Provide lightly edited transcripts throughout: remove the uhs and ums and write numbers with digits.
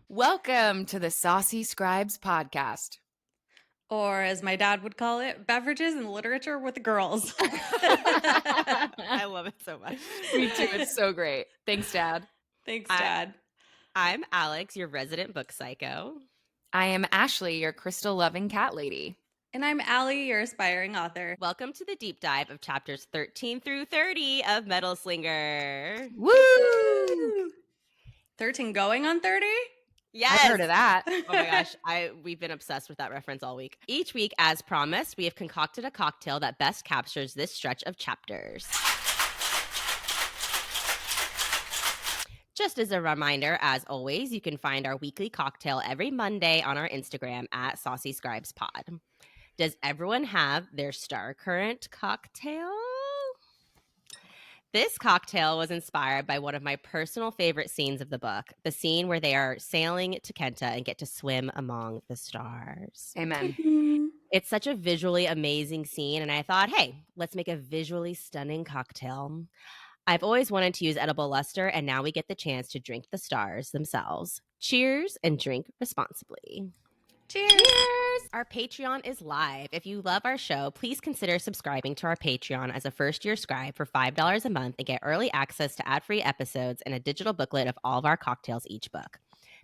Welcome to the Saucy Scribes podcast. Or as my dad would call it, beverages and literature with girls. I love it so much. Me too. It's so great. Thanks, Dad. Thanks, Dad. I'm Alex, your resident book psycho. I am Ashley, your crystal-loving cat lady. And I'm Allie, your aspiring author. Welcome to the deep dive of chapters 13 through 30 of Metal Slinger. Woo! 13 going on 30? Yes. I've heard of that. Oh my gosh, we've been obsessed with that reference all week. Each week, as promised, we have concocted a cocktail that best captures this stretch of chapters. Just as a reminder, as always, you can find our weekly cocktail every Monday on our Instagram at Saucy Scribes Pod. Does everyone have their Star Current cocktail? This cocktail was inspired by one of my personal favorite scenes of the book, the scene where they are sailing to Kenta and get to swim among the stars. Amen. It's such a visually amazing scene, and I thought, hey, let's make a visually stunning cocktail. I've always wanted to use edible luster, and now we get the chance to drink the stars themselves. Cheers and drink responsibly. Cheers! Our Patreon is live. If you love our show, please consider subscribing to our Patreon as a first-year scribe for $5 a month and get early access to ad-free episodes and a digital booklet of all of our cocktails each book.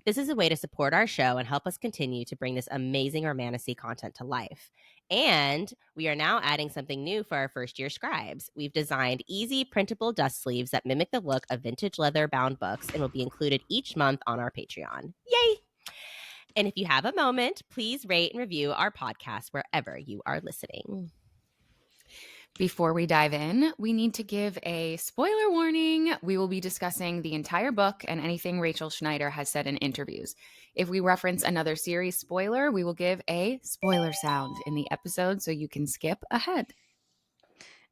This is a way to support our show and help us continue to bring this amazing romantasy content to life. And we are now adding something new for our first-year scribes. We've designed easy printable dust sleeves that mimic the look of vintage leather-bound books and will be included each month on our Patreon. Yay! And if you have a moment, please rate and review our podcast wherever you are listening. Before we dive in, we need to give a spoiler warning. We will be discussing the entire book and anything Rachel Schneider has said in interviews. If we reference another series spoiler, we will give a spoiler sound in the episode so you can skip ahead.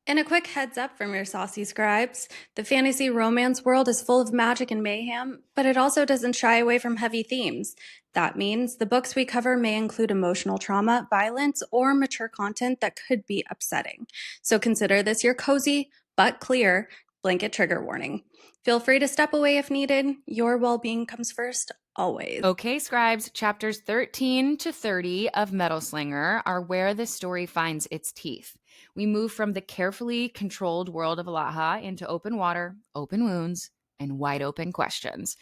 And a quick heads up from your saucy scribes. The fantasy romance world is full of magic and mayhem, but it also doesn't shy away from heavy themes. That means the books we cover may include emotional trauma, violence, or mature content that could be upsetting. So consider this your cozy, but clear, blanket trigger warning. Feel free to step away if needed. Your well-being comes first, always. Okay, scribes, chapters 13 to 30 of Metal Slinger are where the story finds its teeth. We move from the carefully controlled world of Alaha into open water, open wounds, and wide open questions.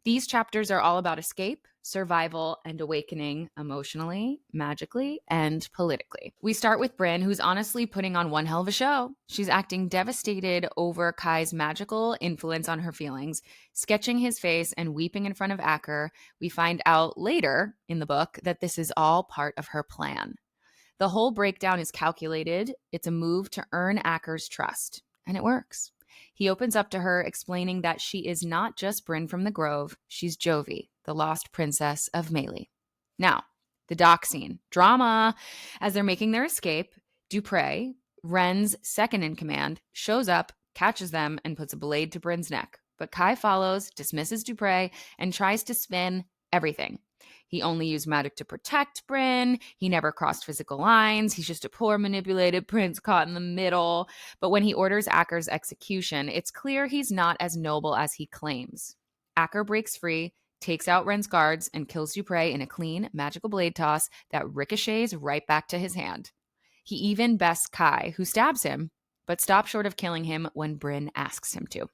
These chapters are all about escape, survival, and awakening emotionally, magically, and politically. We start with Brynn, who's honestly putting on one hell of a show. She's acting devastated over Kai's magical influence on her feelings, sketching his face and weeping in front of Acker. We find out later in the book that this is all part of her plan. The whole breakdown is calculated. It's a move to earn Acker's trust, and it works. He opens up to her, explaining that she is not just Brynn from the Grove. She's Jovie, the lost princess of Melee. Now, the dock scene. Drama. As they're making their escape, Dupre, Ren's second in command, shows up, catches them, and puts a blade to Brynn's neck. But Kai follows, dismisses Dupre, and tries to spin everything. He only used magic to protect Brynn. He never crossed physical lines. He's just a poor, manipulated prince caught in the middle. But when he orders Acker's execution, it's clear he's not as noble as he claims. Acker breaks free, takes out Ren's guards, and kills Dupre in a clean, magical blade toss that ricochets right back to his hand. He even bests Kai, who stabs him, but stops short of killing him when Brynn asks him to.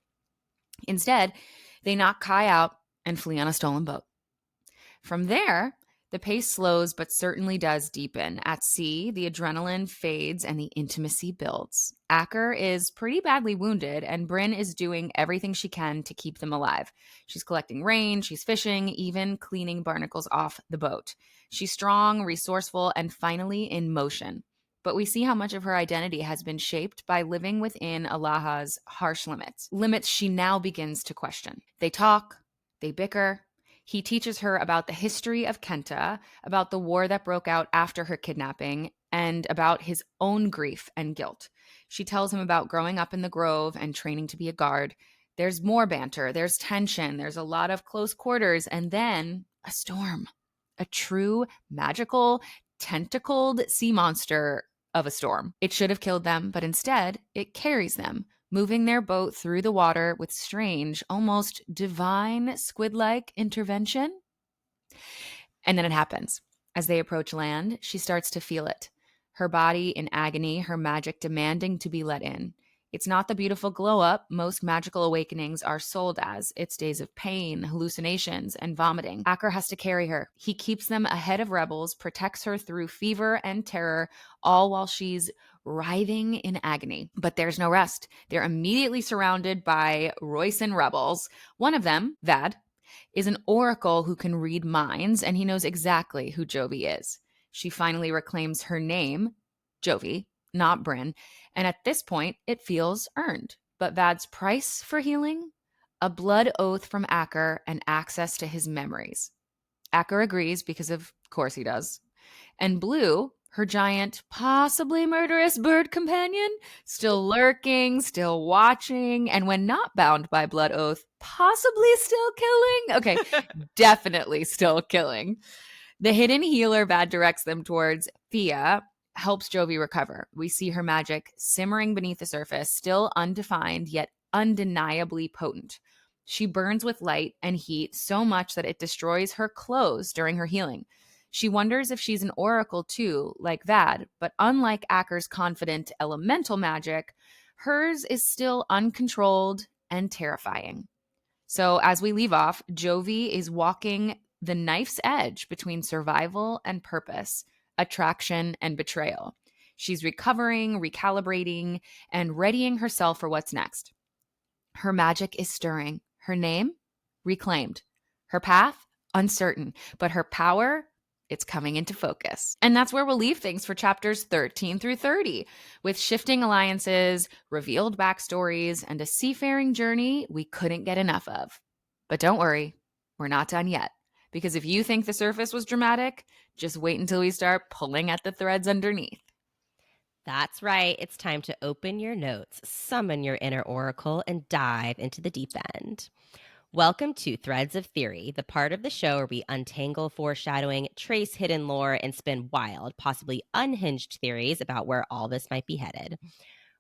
Instead, they knock Kai out and flee on a stolen boat. From there, the pace slows but certainly does deepen. At sea, the adrenaline fades and the intimacy builds. Acker is pretty badly wounded, and Brynn is doing everything she can to keep them alive. She's collecting rain, she's fishing, even cleaning barnacles off the boat. She's strong, resourceful, and finally in motion. But we see how much of her identity has been shaped by living within Alaha's harsh limits she now begins to question. They talk, they bicker. He teaches her about the history of Kenta, about the war that broke out after her kidnapping, and about his own grief and guilt. She tells him about growing up in the Grove and training to be a guard. There's more banter, there's tension, there's a lot of close quarters, and then a storm. A true, magical, tentacled sea monster of a storm. It should have killed them, but instead, it carries them, moving their boat through the water with strange, almost divine squid-like intervention. And then it happens. As they approach land, she starts to feel it. Her body in agony, her magic demanding to be let in. It's not the beautiful glow up most magical awakenings are sold as. It's days of pain, hallucinations, and vomiting. Acker has to carry her. He keeps them ahead of rebels, protects her through fever and terror, all while she's writhing in agony. But there's no rest. They're immediately surrounded by Royson rebels. One of them, Vad, is an oracle who can read minds, and he knows exactly who Jovie is. She finally reclaims her name, Jovie, not Brynn, and at this point, it feels earned. But Vad's price for healing? A blood oath from Acker and access to his memories. Acker agrees because of course he does. And Blue, her giant, possibly murderous bird companion, still lurking, still watching, and when not bound by blood oath, possibly still killing. Okay, definitely still killing. The hidden healer Vad directs them towards, Fia, helps Jovie recover. We see her magic simmering beneath the surface, still undefined, yet undeniably potent. She burns with light and heat so much that it destroys her clothes during her healing. She wonders if she's an oracle too, like Vad, but unlike Acker's confident elemental magic, hers is still uncontrolled and terrifying. So as we leave off, Jovie is walking the knife's edge between survival and purpose, attraction and betrayal. She's recovering, recalibrating, and readying herself for what's next. Her magic is stirring. Her name? Reclaimed. Her path? Uncertain. But her power? It's coming into focus. And that's where we'll leave things for chapters 13 through 30, with shifting alliances, revealed backstories, and a seafaring journey we couldn't get enough of. But don't worry, we're not done yet. Because if you think the surface was dramatic, just wait until we start pulling at the threads underneath. That's right. It's time to open your notes, summon your inner oracle, and dive into the deep end. Welcome to Threads of Theory, the part of the show where we untangle foreshadowing, trace hidden lore, and spin wild, possibly unhinged theories about where all this might be headed.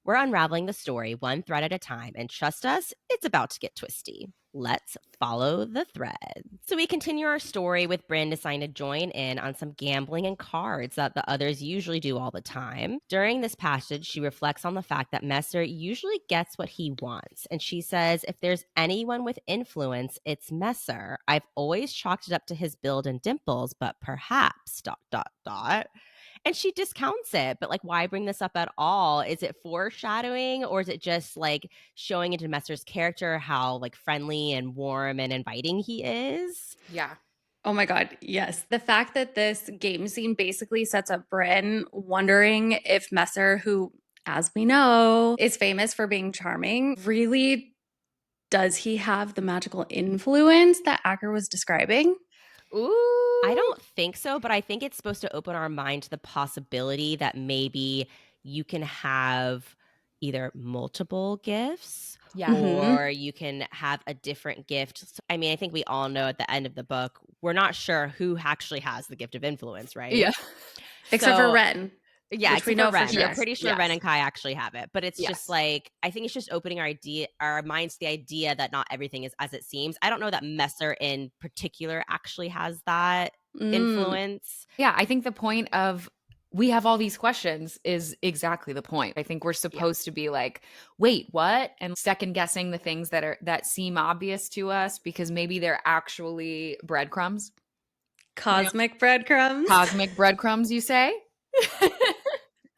We're unraveling the story one thread at a time, and trust us, it's about to get twisty. Let's follow the thread. So we continue our story with Brynn deciding to join in on some gambling and cards that the others usually do all the time. During this passage, she reflects on the fact that Messer usually gets what he wants. And she says, if there's anyone with influence, it's Messer. I've always chalked it up to his build and dimples, but perhaps, ... And she discounts it, but like, why bring this up at all? Is it foreshadowing, or is it just like showing into Messer's character how like friendly and warm and inviting he is? Yeah. Oh my God, yes. The fact that this game scene basically sets up Brynn wondering if Messer, who, as we know, is famous for being charming, really does he have the magical influence that Acker was describing? Ooh. I don't think so, but I think it's supposed to open our mind to the possibility that maybe you can have either multiple gifts Yeah. or you can have a different gift. I mean, I think we all know at the end of the book, we're not sure who actually has the gift of influence, right? Yeah. Except for Ren. Yeah, which we except know for Ren. for sure. I'm pretty sure Yes. Ren and Kai actually have it, but it's Yes. just like, I think it's just opening our minds to the idea that not everything is as it seems. I don't know that Messer in particular actually has that influence. Yeah, I think the point of we have all these questions is exactly the point. I think we're supposed to be like, wait, what? And second guessing the things that seem obvious to us because maybe they're actually breadcrumbs. Cosmic breadcrumbs. Cosmic breadcrumbs, you say?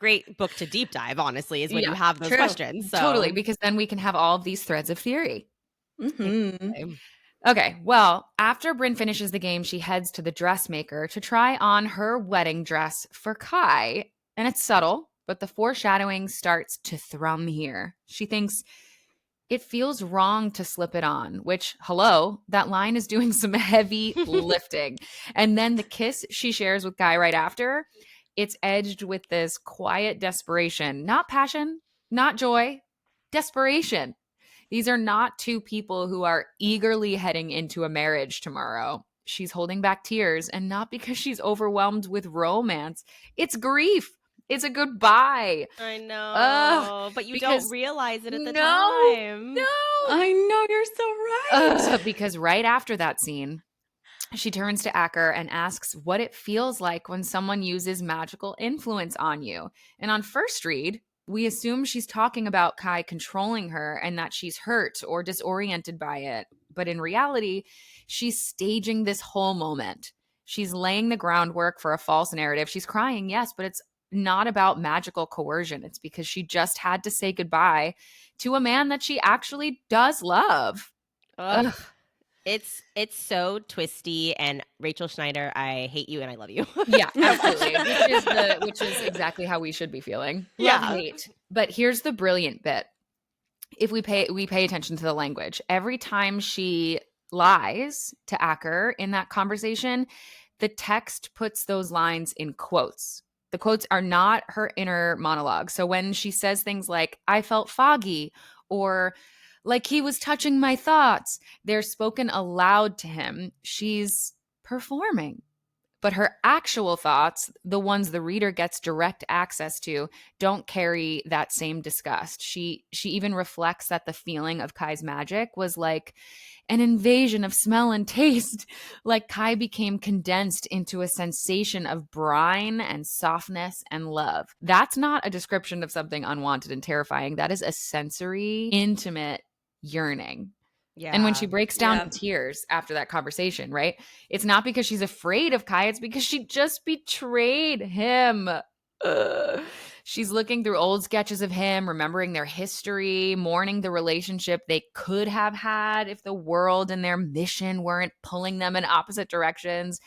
Great book to deep dive, honestly, is when you Yeah, have those true. questions. So. Totally, because then we can have all of these threads of theory. Mhm. Okay, well, after Brynn finishes the game, she heads to the dressmaker to try on her wedding dress for Kai. And it's subtle, but the foreshadowing starts to thrum here. She thinks it feels wrong to slip it on, which, hello, that line is doing some heavy lifting. And then the kiss she shares with Kai right after, it's edged with this quiet desperation, not passion, not joy, desperation. These are not two people who are eagerly heading into a marriage tomorrow. She's holding back tears, and not because she's overwhelmed with romance. It's grief. It's a goodbye. I know, but you don't because realize it at the no, time. no. I know, you're so right. Because right after that scene, she turns to Acker and asks what it feels like when someone uses magical influence on you. And on first read, we assume she's talking about Kai controlling her and that she's hurt or disoriented by it. But in reality, she's staging this whole moment. She's laying the groundwork for a false narrative. She's crying, yes, but it's not about magical coercion. It's because she just had to say goodbye to a man that she actually does love. Ugh. Ugh. It's so twisty, and Rachel Schneider, I hate you and I love you. Yeah, absolutely. Which is exactly how we should be feeling. Love, Yeah. hate. But here's the brilliant bit. If we pay attention to the language. Every time she lies to Acker in that conversation, the text puts those lines in quotes. The quotes are not her inner monologue. So when she says things like, I felt foggy, or like he was touching my thoughts, they're spoken aloud to him. She's performing. But her actual thoughts, the ones the reader gets direct access to, don't carry that same disgust. She even reflects that the feeling of Kai's magic was like an invasion of smell and taste. Like Kai became condensed into a sensation of brine and softness and love. That's not a description of something unwanted and terrifying. That is a sensory, intimate yearning. Yeah. And when she breaks down Yeah. in tears after that conversation, right? It's not because she's afraid of Kai, it's because she just betrayed him. Ugh. She's looking through old sketches of him, remembering their history, mourning the relationship they could have had if the world and their mission weren't pulling them in opposite directions.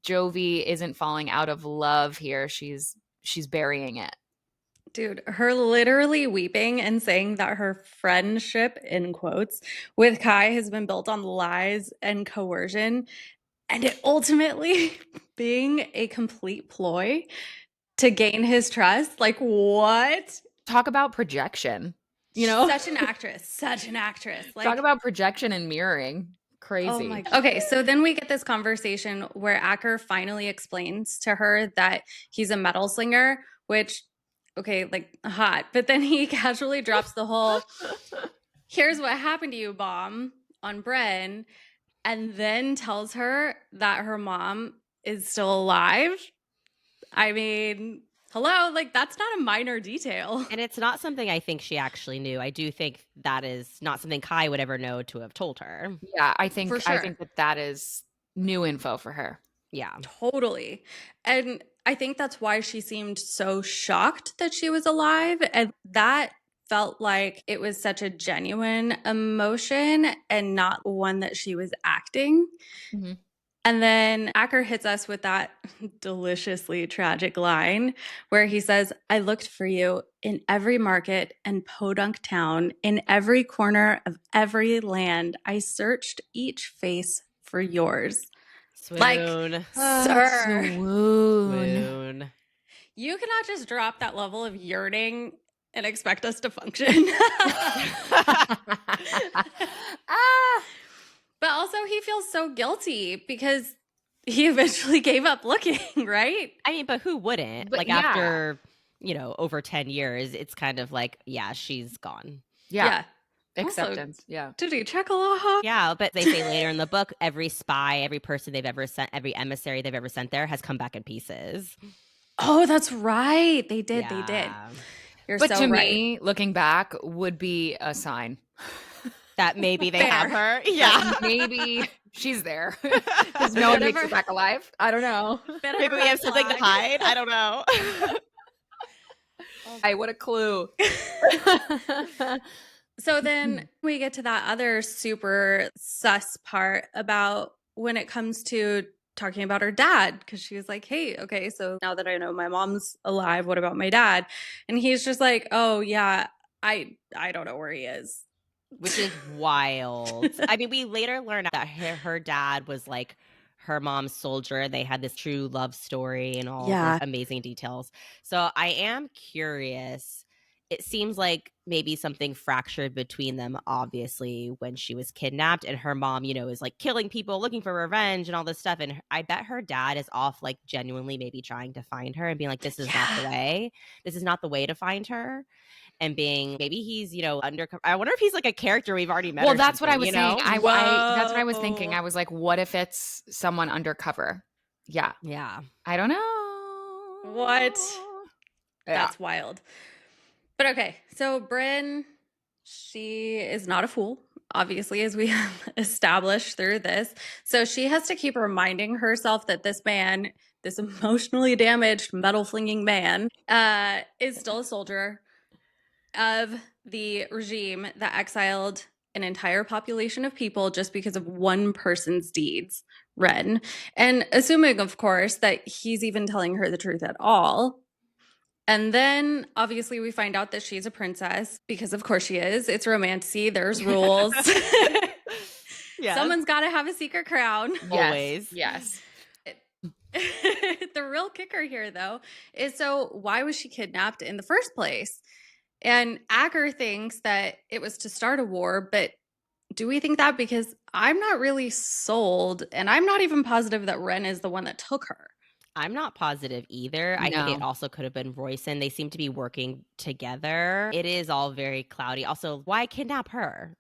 Jovie isn't falling out of love here. She's burying it. Dude, her literally weeping and saying that her friendship, in quotes, with Kai has been built on lies and coercion, and it ultimately being a complete ploy to gain his trust. Like, what? Talk about projection. You know? Such an actress. Such an actress. Like, Talk about projection and mirroring. Crazy. oh my. Okay, so then we get this conversation where Acker finally explains to her that he's a metal slinger, which, okay, like hot. But then he casually drops the whole, here's what happened to you bomb on Brynn, and then tells her that her mom is still alive. I mean, hello, like that's not a minor detail. And it's not something I think she actually knew. I do think that is not something Kai would ever know to have told her. Yeah, I think For sure. that is new info for her. Yeah. Totally. And I think that's why she seemed so shocked that she was alive. And that felt like it was such a genuine emotion and not one that she was acting. Mm-hmm. And then Acker hits us with that deliciously tragic line where he says, I looked for you in every market and podunk town, in every corner of every land. I searched each face for yours. Swoon. Like, sir, Swoon. you cannot just drop that level of yearning and expect us to function. But also, he feels so guilty because he eventually gave up looking, right? I mean, but who wouldn't? But like yeah. after, over 10 years, it's kind of like, yeah, she's gone. Yeah. Acceptance. Yeah. Did he check a lot? Yeah, but they say later in the book, every spy, every person they've ever sent, every emissary they've ever sent there has come back in pieces. Oh, that's right. They did. They did. Yeah. You're But so to right. me, looking back would be a sign. That maybe they Fair. have her. Yeah. Maybe she's there. Because no one makes it back alive. I don't know. Maybe we have something to hide. I don't know. Hey, what a clue. So then we get to that other super sus part about when it comes to talking about her dad, because she was like, hey, okay, so now that I know my mom's alive, what about my dad? And he's just like, oh yeah, I don't know where he is. Which is wild. I mean, we later learned that her dad was like her mom's soldier. They had this true love story and all Yeah. these amazing details. So I am curious. it seems like maybe something fractured between them, obviously, when she was kidnapped, and her mom, is like killing people, looking for revenge and all this stuff. And I bet her dad is off, like genuinely maybe trying to find her and being like, this is not the way. This is not the way to find her. And being, maybe he's, undercover. I wonder if he's like a character we've already met. Well, or that's what I was something, saying. That's what I was thinking. I was like, what if it's someone undercover? Yeah. Yeah. I don't know. What? Yeah. That's wild. But okay, so Brynn, she is not a fool, obviously, as we have established through this. So she has to keep reminding herself that this man, this emotionally damaged, metal flinging man, is still a soldier of the regime that exiled an entire population of people just because of one person's deeds, Ren. And assuming, of course, that he's even telling her the truth at all. And then obviously we find out that she's a princess because of course she is. It's romancy. There's rules. Yeah. Someone's got to have a secret crown. Always. Yes. The real kicker here though is, so why was she kidnapped in the first place? And Acker thinks that it was to start a war, but do we think that? Because I'm not really sold, and I'm not even positive that Ren is the one that took her. I'm not positive either. I think it also could have been Royson. They seem to be working together. It is all very cloudy. Also, why kidnap her?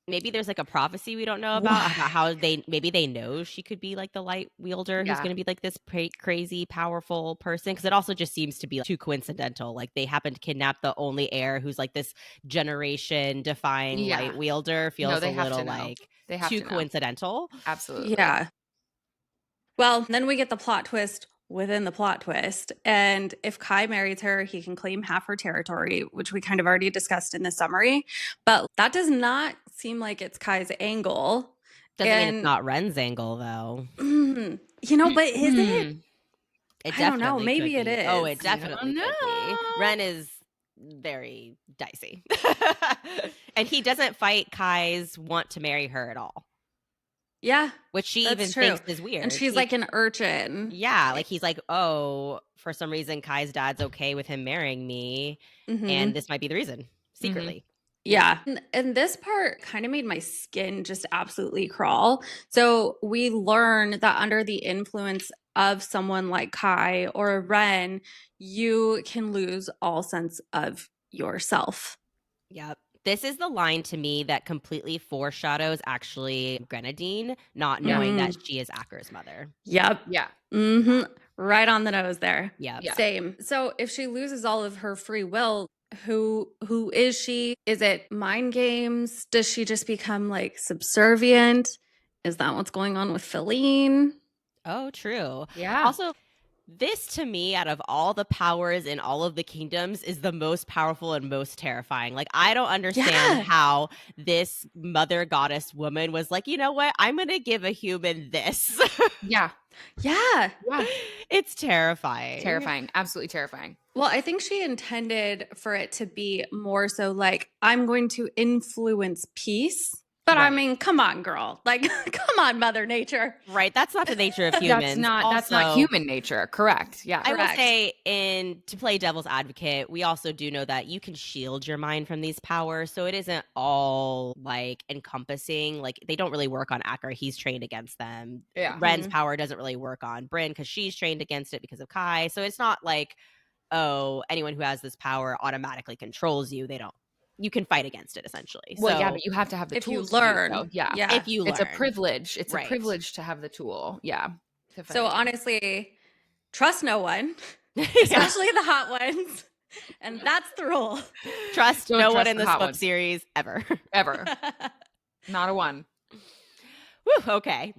Maybe there's like a prophecy we don't know about how maybe they know she could be like the light wielder who's going to be like this crazy powerful person, because it also just seems to be too coincidental. Like they happen to kidnap the only heir who's like this generation defying light wielder. Feels a little like too coincidental. Absolutely. Yeah. Well, then we get the plot twist within the plot twist. And if Kai marries her, he can claim half her territory, which we kind of already discussed in the summary. But that does not seem like it's Kai's angle. Doesn't mean it's not Ren's angle, though. But is it? It I don't know. Maybe it is. Oh, it definitely could be. Ren is very dicey. And he doesn't fight Kai's want to marry her at all. Yeah. Which she even thinks is weird. And she's like an urchin. Yeah. Like he's like, oh, for some reason, Kai's dad's okay with him marrying me. And this might be the reason, secretly. Yeah. And this part kind of made my skin just absolutely crawl. So we learn that under the influence of someone like Kai or Ren, you can lose all sense of yourself. Yep. This is the line to me that completely foreshadows actually Grenadine not knowing that she is Acker's mother. Yep. Yeah. Right on the nose there. Yeah. Same. So if she loses all of her free will, who is she? Is it mind games? Does she just become like subservient? Is that what's going on with Feline? Oh, true. Yeah. Also, this to me, out of all the powers in all of the kingdoms, is the most powerful and most terrifying. Like, I don't understand how this mother goddess woman was like, you know what? I'm going to give a human this. Yeah. It's terrifying. Terrifying. Absolutely terrifying. Well, I think she intended for it to be more so like, I'm going to influence peace. But I mean, come on, girl. Like, come on, Mother Nature. Right. That's not the nature of humans. That's not human nature. Correct. Yeah. I will say, to play devil's advocate, we also do know that you can shield your mind from these powers. So it isn't all like encompassing. Like they don't really work on Acker. He's trained against them. Yeah. Ren's power doesn't really work on Brynn because she's trained against it because of Kai. So it's not like, oh, anyone who has this power automatically controls you. They don't. You can fight against it essentially. Well, so, yeah, but you have to have the if tools. You learn. To do so. Yeah. If you learn. It's a privilege. It's a privilege to have the tool. Yeah. So honestly, trust no one, especially the hot ones. And that's the rule. Trust no one in this book series ever. Ever. Not a one. Whew, okay.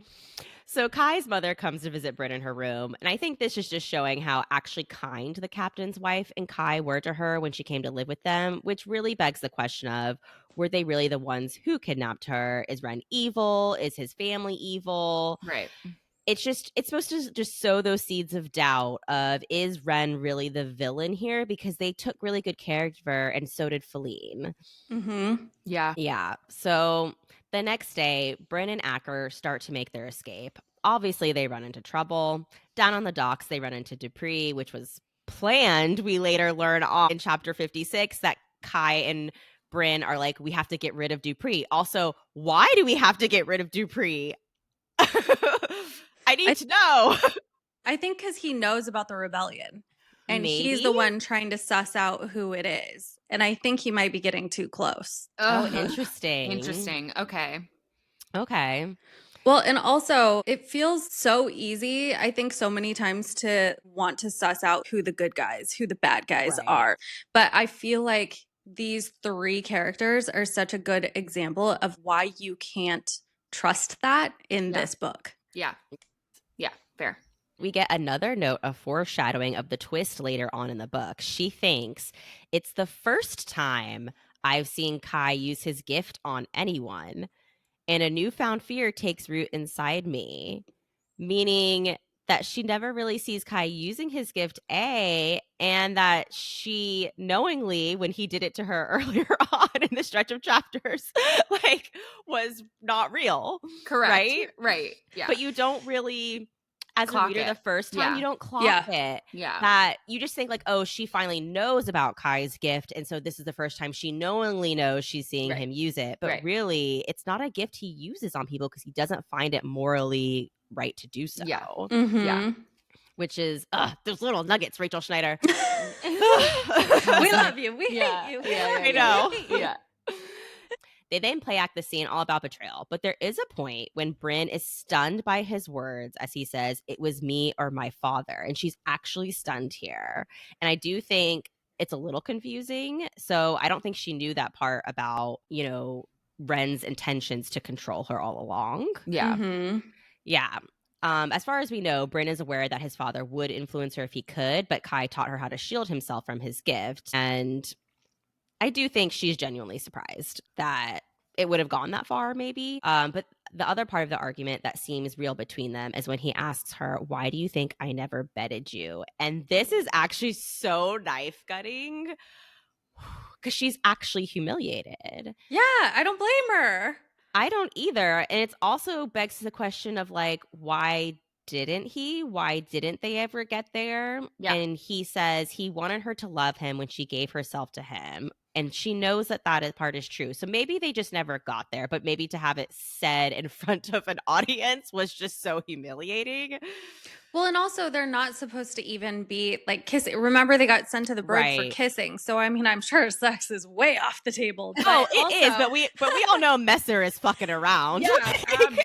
So Kai's mother comes to visit Brynn in her room, and I think this is just showing how actually kind the captain's wife and Kai were to her when she came to live with them, which really begs the question of, were they really the ones who kidnapped her? Is Ren evil? Is his family evil? Right. It's supposed to just sow those seeds of doubt of, is Ren really the villain here? Because they took really good care of her, and so did Feline. Yeah. Yeah. So the next day, Brynn and Acker start to make their escape. Obviously, they run into trouble. Down on the docks, they run into Dupree, which was planned. We later learn on in chapter 56 that Kai and Brynn are like, we have to get rid of Dupree. Also, why do we have to get rid of Dupree? I need to know. I think because he knows about the rebellion. And Maybe? he's the one trying to suss out who it is. And I think he might be getting too close. Oh, Ugh. interesting. Interesting. Okay. Well, and also it feels so easy, I think, so many times to want to suss out who the good guys, who the bad guys Right. are. But I feel like these three characters are such a good example of why you can't trust that in this book. Yeah. Yeah. Fair. We get another note of foreshadowing of the twist later on in the book. She thinks it's the first time I've seen Kai use his gift on anyone, and a newfound fear takes root inside me, meaning that she never really sees Kai using his gift, and that she knowingly, when he did it to her earlier on in the stretch of chapters, like, was not real. Correct. Right. Yeah. But you don't really, as Clock a reader, it. the first time, Yeah. you don't clock it. Yeah. That you just think like, oh, she finally knows about Kai's gift, and so this is the first time she knowingly knows she's seeing Right. him use it. But Right. really, it's not a gift he uses on people because he doesn't find it morally right to do so. Yeah. Mhm. Yeah. Which is those little nuggets, Rachel Schneider. We love you. We Yeah. hate you. Yeah. I know. We hate you. Yeah. They then play act the scene all about betrayal. But there is a point when Brynn is stunned by his words as he says, "It was me or my father." And she's actually stunned here. And I do think it's a little confusing. So I don't think she knew that part about, Ren's intentions to control her all along. Yeah. Mm-hmm. Yeah. As far as we know, Brynn is aware that his father would influence her if he could, but Kai taught her how to shield himself from his gift. And I do think she's genuinely surprised that it would have gone that far, maybe. But the other part of the argument that seems real between them is when he asks her, "Why do you think I never betted you?" And this is actually so knife gutting because she's actually humiliated. Yeah, I don't blame her. I don't either. And it's also begs the question of like, why didn't he? Why didn't they ever get there? Yeah. And he says he wanted her to love him when she gave herself to him. And she knows that part is true. So maybe they just never got there, but maybe to have it said in front of an audience was just so humiliating. Well, and also they're not supposed to even be like kissing. Remember, they got sent to the bridge for Right. kissing. So I mean, I'm sure sex is way off the table. Oh, it is, but we all know Messer is fucking around. Yeah,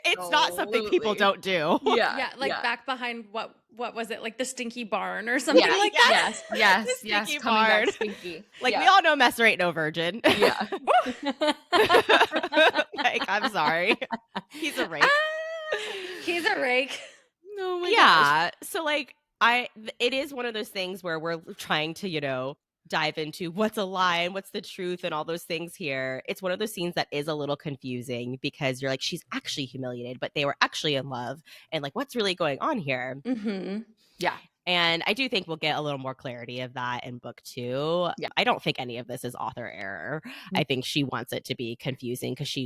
It's not something people don't do. Yeah. Yeah, back behind what was it, like the stinky barn or something Yeah. like that? Yes. The Yes. stinky Coming back barn. stinky. Like Yeah. we all know Messer ain't no virgin. Yeah. Like, I'm sorry. He's a rake. He's a rake. Oh my gosh. Yeah. So like it is one of those things where we're trying to, dive into what's a lie and what's the truth and all those things here. It's one of those scenes that is a little confusing because you're like, she's actually humiliated, but they were actually in love. And like, what's really going on here? Mm-hmm. Yeah. And I do think we'll get a little more clarity of that in book 2. Yeah. I don't think any of this is author error. I think she wants it to be confusing because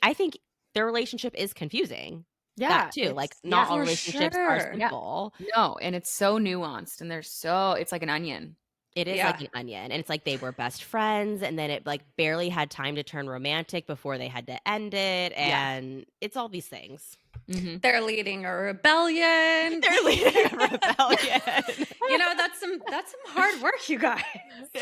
I think their relationship is confusing. Yeah. That too. Like not all for relationships are sure. simple. No, and it's so nuanced and it's like an onion. It is Yeah. like an onion. And it's like they were best friends and then it like barely had time to turn romantic before they had to end it. And it's all these things. Mm-hmm. They're leading a rebellion. They're leading a rebellion. That's some hard work, you guys,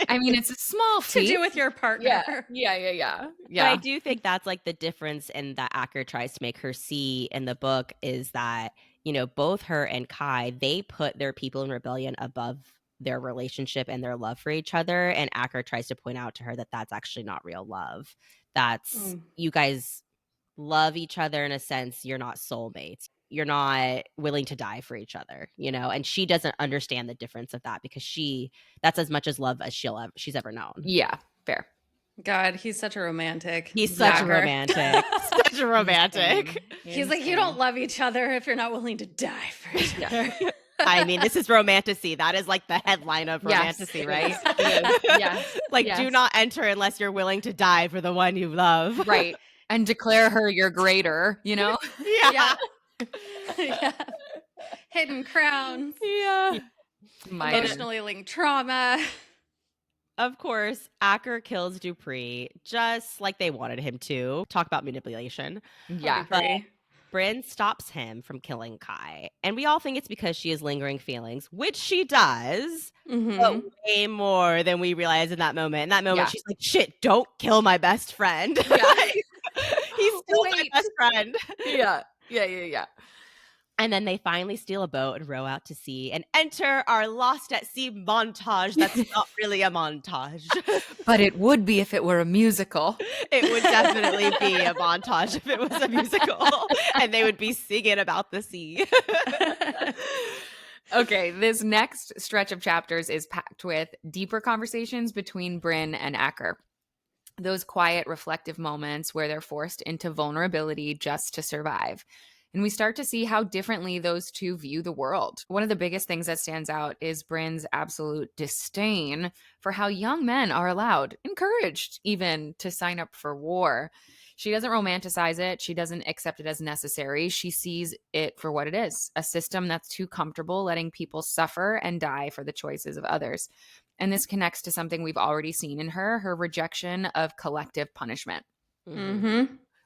I mean, it's a small to feat. do with your partner. Yeah. But I do think that's like the difference in that Acker tries to make her see in the book is that, both her and Kai, they put their people in rebellion above their relationship and their love for each other. And Acker tries to point out to her that that's actually not real love. That's you guys love each other in a sense. You're not soulmates. You're not willing to die for each other, and she doesn't understand the difference of that because that's as much as love as she's ever known. Yeah. Fair. God, he's such a romantic. He's such a Acker. romantic. Such a romantic. He's like, you don't love each other if you're not willing to die for each other. I mean, this is romantasy. That is like the headline of romantasy, right? Yes. Like, Yes. do not enter unless you're willing to die for the one you love. Right. And declare her your greater, Yeah. Yeah. Hidden crowns. Yeah. Emotionally linked trauma. Of course, Acker kills Dupree just like they wanted him to. Talk about manipulation. Yeah. But Brynn stops him from killing Kai. And we all think it's because she has lingering feelings, which she does, but way more than we realize in that moment. In that moment, she's like, shit, don't kill my best friend. Yeah. He's still my best friend. Yeah. And then they finally steal a boat and row out to sea and enter our Lost at Sea montage. That's not really a montage. But it would be if it were a musical. It would definitely be a montage if it was a musical. And they would be singing about the sea. Okay, this next stretch of chapters is packed with deeper conversations between Brynn and Acker. Those quiet, reflective moments where they're forced into vulnerability just to survive. And we start to see how differently those two view the world. One of the biggest things that stands out is Brynn's absolute disdain for how young men are allowed, encouraged even, to sign up for war. She doesn't romanticize it. She doesn't accept it as necessary. She sees it for what it is, a system that's too comfortable letting people suffer and die for the choices of others. And this connects to something we've already seen in her rejection of collective punishment.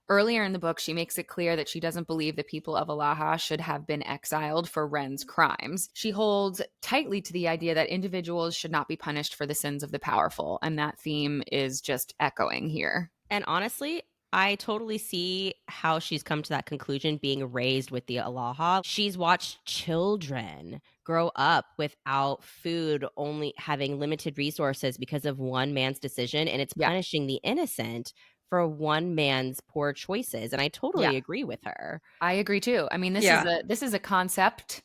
Earlier in the book, she makes it clear that she doesn't believe the people of Alaha should have been exiled for Wren's crimes. She holds tightly to the idea that individuals should not be punished for the sins of the powerful, and that theme is just echoing here. And honestly, I totally see how she's come to that conclusion being raised with the Alaha. She's watched children grow up without food, only having limited resources because of one man's decision, and it's punishing the innocent for one man's poor choices. And I totally agree with her. I agree too. I mean, this is a concept.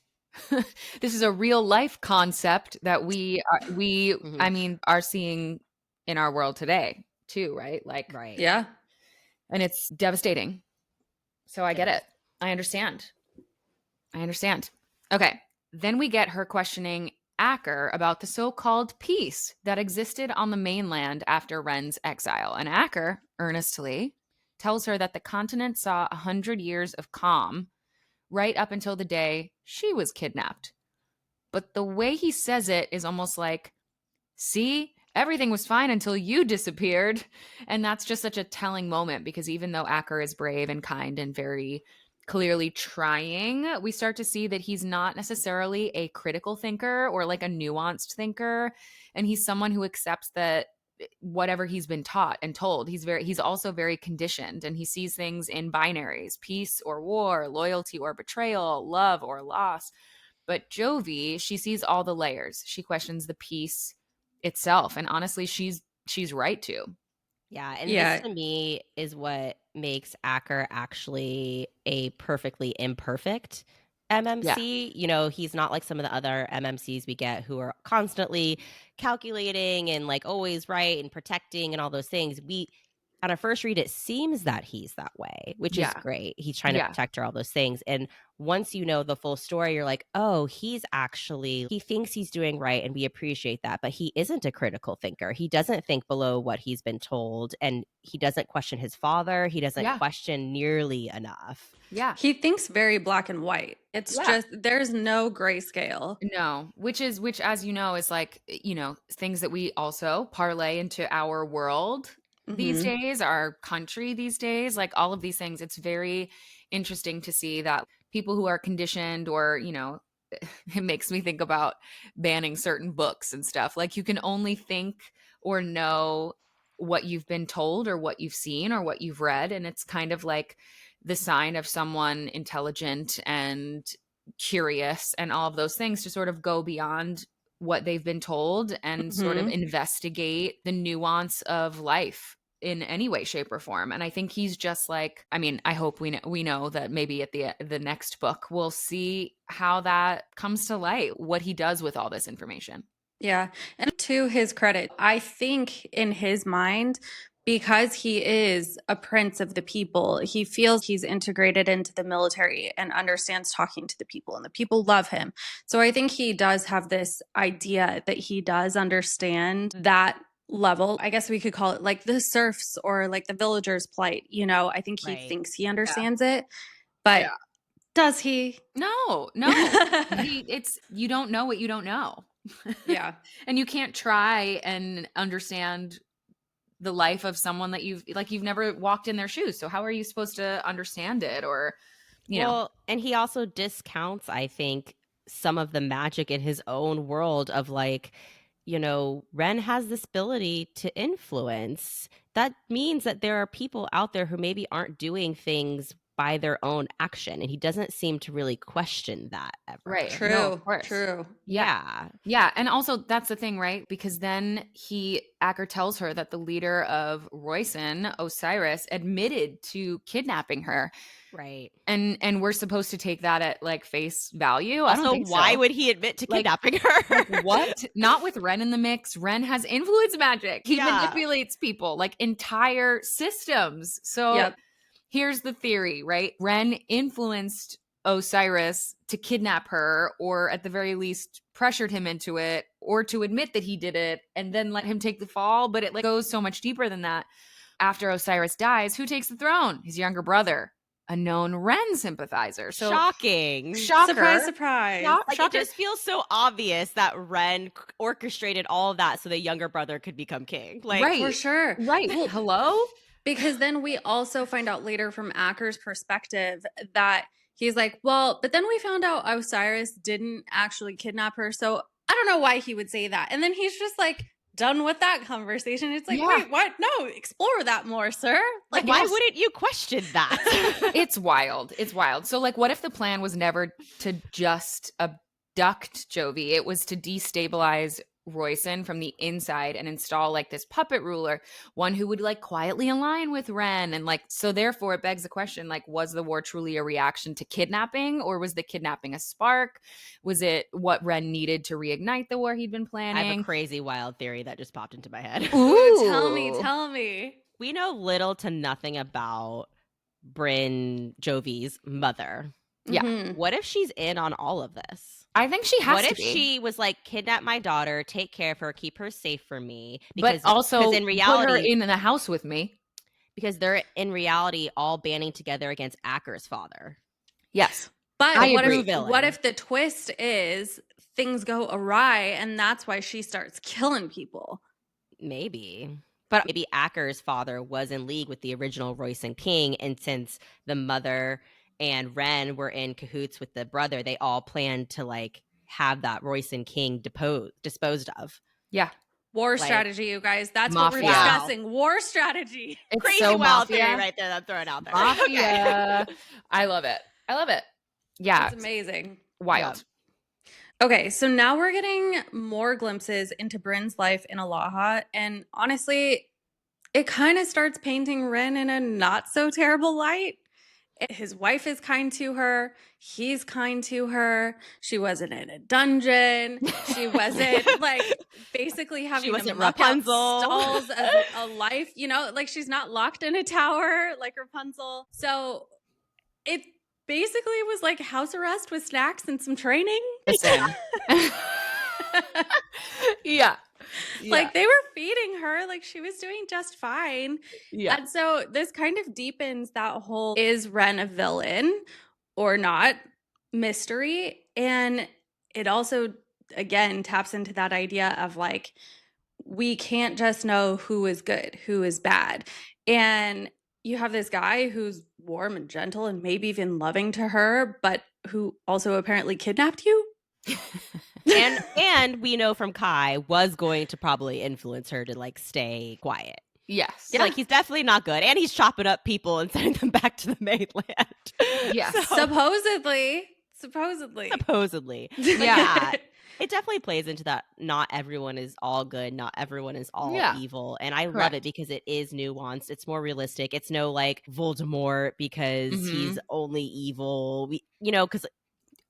This is a real life concept that we are seeing in our world today too, right? Like, right. Yeah. And it's devastating. So I get it. I understand. Okay. Then we get her questioning Acker about the so-called peace that existed on the mainland after Wren's exile. And Acker, earnestly, tells her that the continent saw 100 years of calm right up until the day she was kidnapped. But the way he says it is almost like, see, everything was fine until you disappeared. And that's just such a telling moment, because even though Acker is brave and kind and very clearly trying, we start to see that he's not necessarily a critical thinker or like a nuanced thinker. And he's someone who accepts that whatever he's been taught and told, he's also very conditioned, and he sees things in binaries: peace or war, loyalty or betrayal, love or loss. But Jovie, she sees all the layers. She questions the peace itself, and honestly, she's right to. Yeah, and this to me is what makes Acker actually a perfectly imperfect MMC. You know, he's not like some of the other MMCs we get who are constantly calculating and like always right and protecting and all those things. On a first read, it seems that he's that way, which is great. He's trying to protect her, all those things. And once you know the full story, you're like, oh, he thinks he's doing right, and we appreciate that. But he isn't a critical thinker. He doesn't think below what he's been told, and he doesn't question his father. He doesn't question nearly enough. Yeah. He thinks very black and white. It's just, there's no grayscale. No, which, as you know, is like, things that we also parlay into our world these days, our country these days, like all of these things. It's very interesting to see that people who are conditioned, or, it makes me think about banning certain books and stuff. Like, you can only think or know what you've been told or what you've seen or what you've read. And it's kind of like the sign of someone intelligent and curious and all of those things, to sort of go beyond what they've been told and sort of investigate the nuance of life in any way, shape, or form. And I think he's just like, I mean, I hope we know that maybe at the next book we'll see how that comes to light, what he does with all this information. Yeah. And to his credit, I think in his mind, because he is a prince of the people, he feels he's integrated into the military and understands talking to the people, and the people love him. So I think he does have this idea that he does understand that level. I guess we could call it like the serfs or like the villagers' plight. I think he thinks he understands it, but Does he? No. You don't know what you don't know. Yeah. And you can't try and understand the life of someone that you've never walked in their shoes. So how are you supposed to understand it? Or, Well, and he also discounts, I think, some of the magic in his own world of like, Ren has this ability to influence. That means that there are people out there who maybe aren't doing things by their own action. And he doesn't seem to really question that ever. Right. True. No, of course. True. Yeah. Yeah. And also that's the thing, right? Because then Acker tells her that the leader of Royson, Osiris, admitted to kidnapping her. Right. And we're supposed to take that at like face value. I don't Also, think why so. would he admit to Like- kidnapping her? Like, what? Not with Ren in the mix. Ren has influence magic. He manipulates people, like entire systems. So Yep. here's the theory, right? Ren influenced Osiris to kidnap her, or at the very least pressured him into it, or to admit that he did it and then let him take the fall. But it like goes so much deeper than that. After Osiris dies, who takes the throne? His younger brother, a known Ren sympathizer. So Shocking. shocker. Surprise, surprise. Like, it just feels so obvious that Ren orchestrated all of that so the younger brother could become king. Like, Right. For sure. Right. Well, Hello? because then we also find out later from Acker's perspective that he's like, well, but then we found out Osiris didn't actually kidnap her. So I don't know why he would say that. And then he's just like done with that conversation. It's like, Yeah. wait, what? No, explore that more, sir. Like, why wouldn't you question that? It's wild. It's wild. So, like, what if the plan was never to just abduct Jovie? It was to destabilize Royson from the inside and install like this puppet ruler, one who would like quietly align with Ren. And like, so therefore it begs the question, like, was the war truly a reaction to kidnapping, or was the kidnapping a spark? Was it what Ren needed to reignite the war he'd been planning? I have a crazy wild theory that just popped into my head. Ooh, tell me. We know little to nothing about Brynn, Jovie's mother. Yeah. Mhm. What if she's in on all of this? I think she has What to if be. she was like, kidnap my daughter, take care of her, keep her safe for me? But also in reality, put her in the house with me. because they're in reality all banding together against Acker's father. Yes. But I what agree. if the twist is things go awry and that's why she starts killing people? Maybe. But maybe Acker's father was in league with the original Royson king, and since the mother and Ren were in cahoots with the brother, they all planned to like have that Royson king disposed of. Yeah. War Like, strategy, you guys. That's what we're mafia. discussing. War strategy. It's Crazy so wild mafia. theory right there that I'm throwing out there. Mafia. Okay. I love it. Yeah. It's amazing. Wild. Okay, so now we're getting more glimpses into Brynn's life in Alaha, and honestly, it kind of starts painting Ren in a not so terrible light. His wife is kind to her. He's kind to her. She wasn't in a dungeon. She wasn't like basically having wasn't to muck out Rapunzel. stalls as a life, like she's not locked in a tower like Rapunzel. So it basically was like house arrest with snacks and some training. Listen. Yeah. Like they were feeding her, like she was doing just fine. Yeah. And so this kind of deepens that whole is Ren a villain or not mystery. And it also, again, taps into that idea of like, we can't just know who is good, who is bad. And you have this guy who's warm and gentle and maybe even loving to her, but who also apparently kidnapped you. and we know from Kai was going to probably influence her to like stay quiet. Yes. So, like, he's definitely not good, and he's chopping up people and sending them back to the mainland. Yes. So, Supposedly. yeah, it definitely plays into that. Not everyone is all good. Not everyone is all evil, and I love it because it is nuanced. It's more realistic. It's no like Voldemort because he's only evil. Because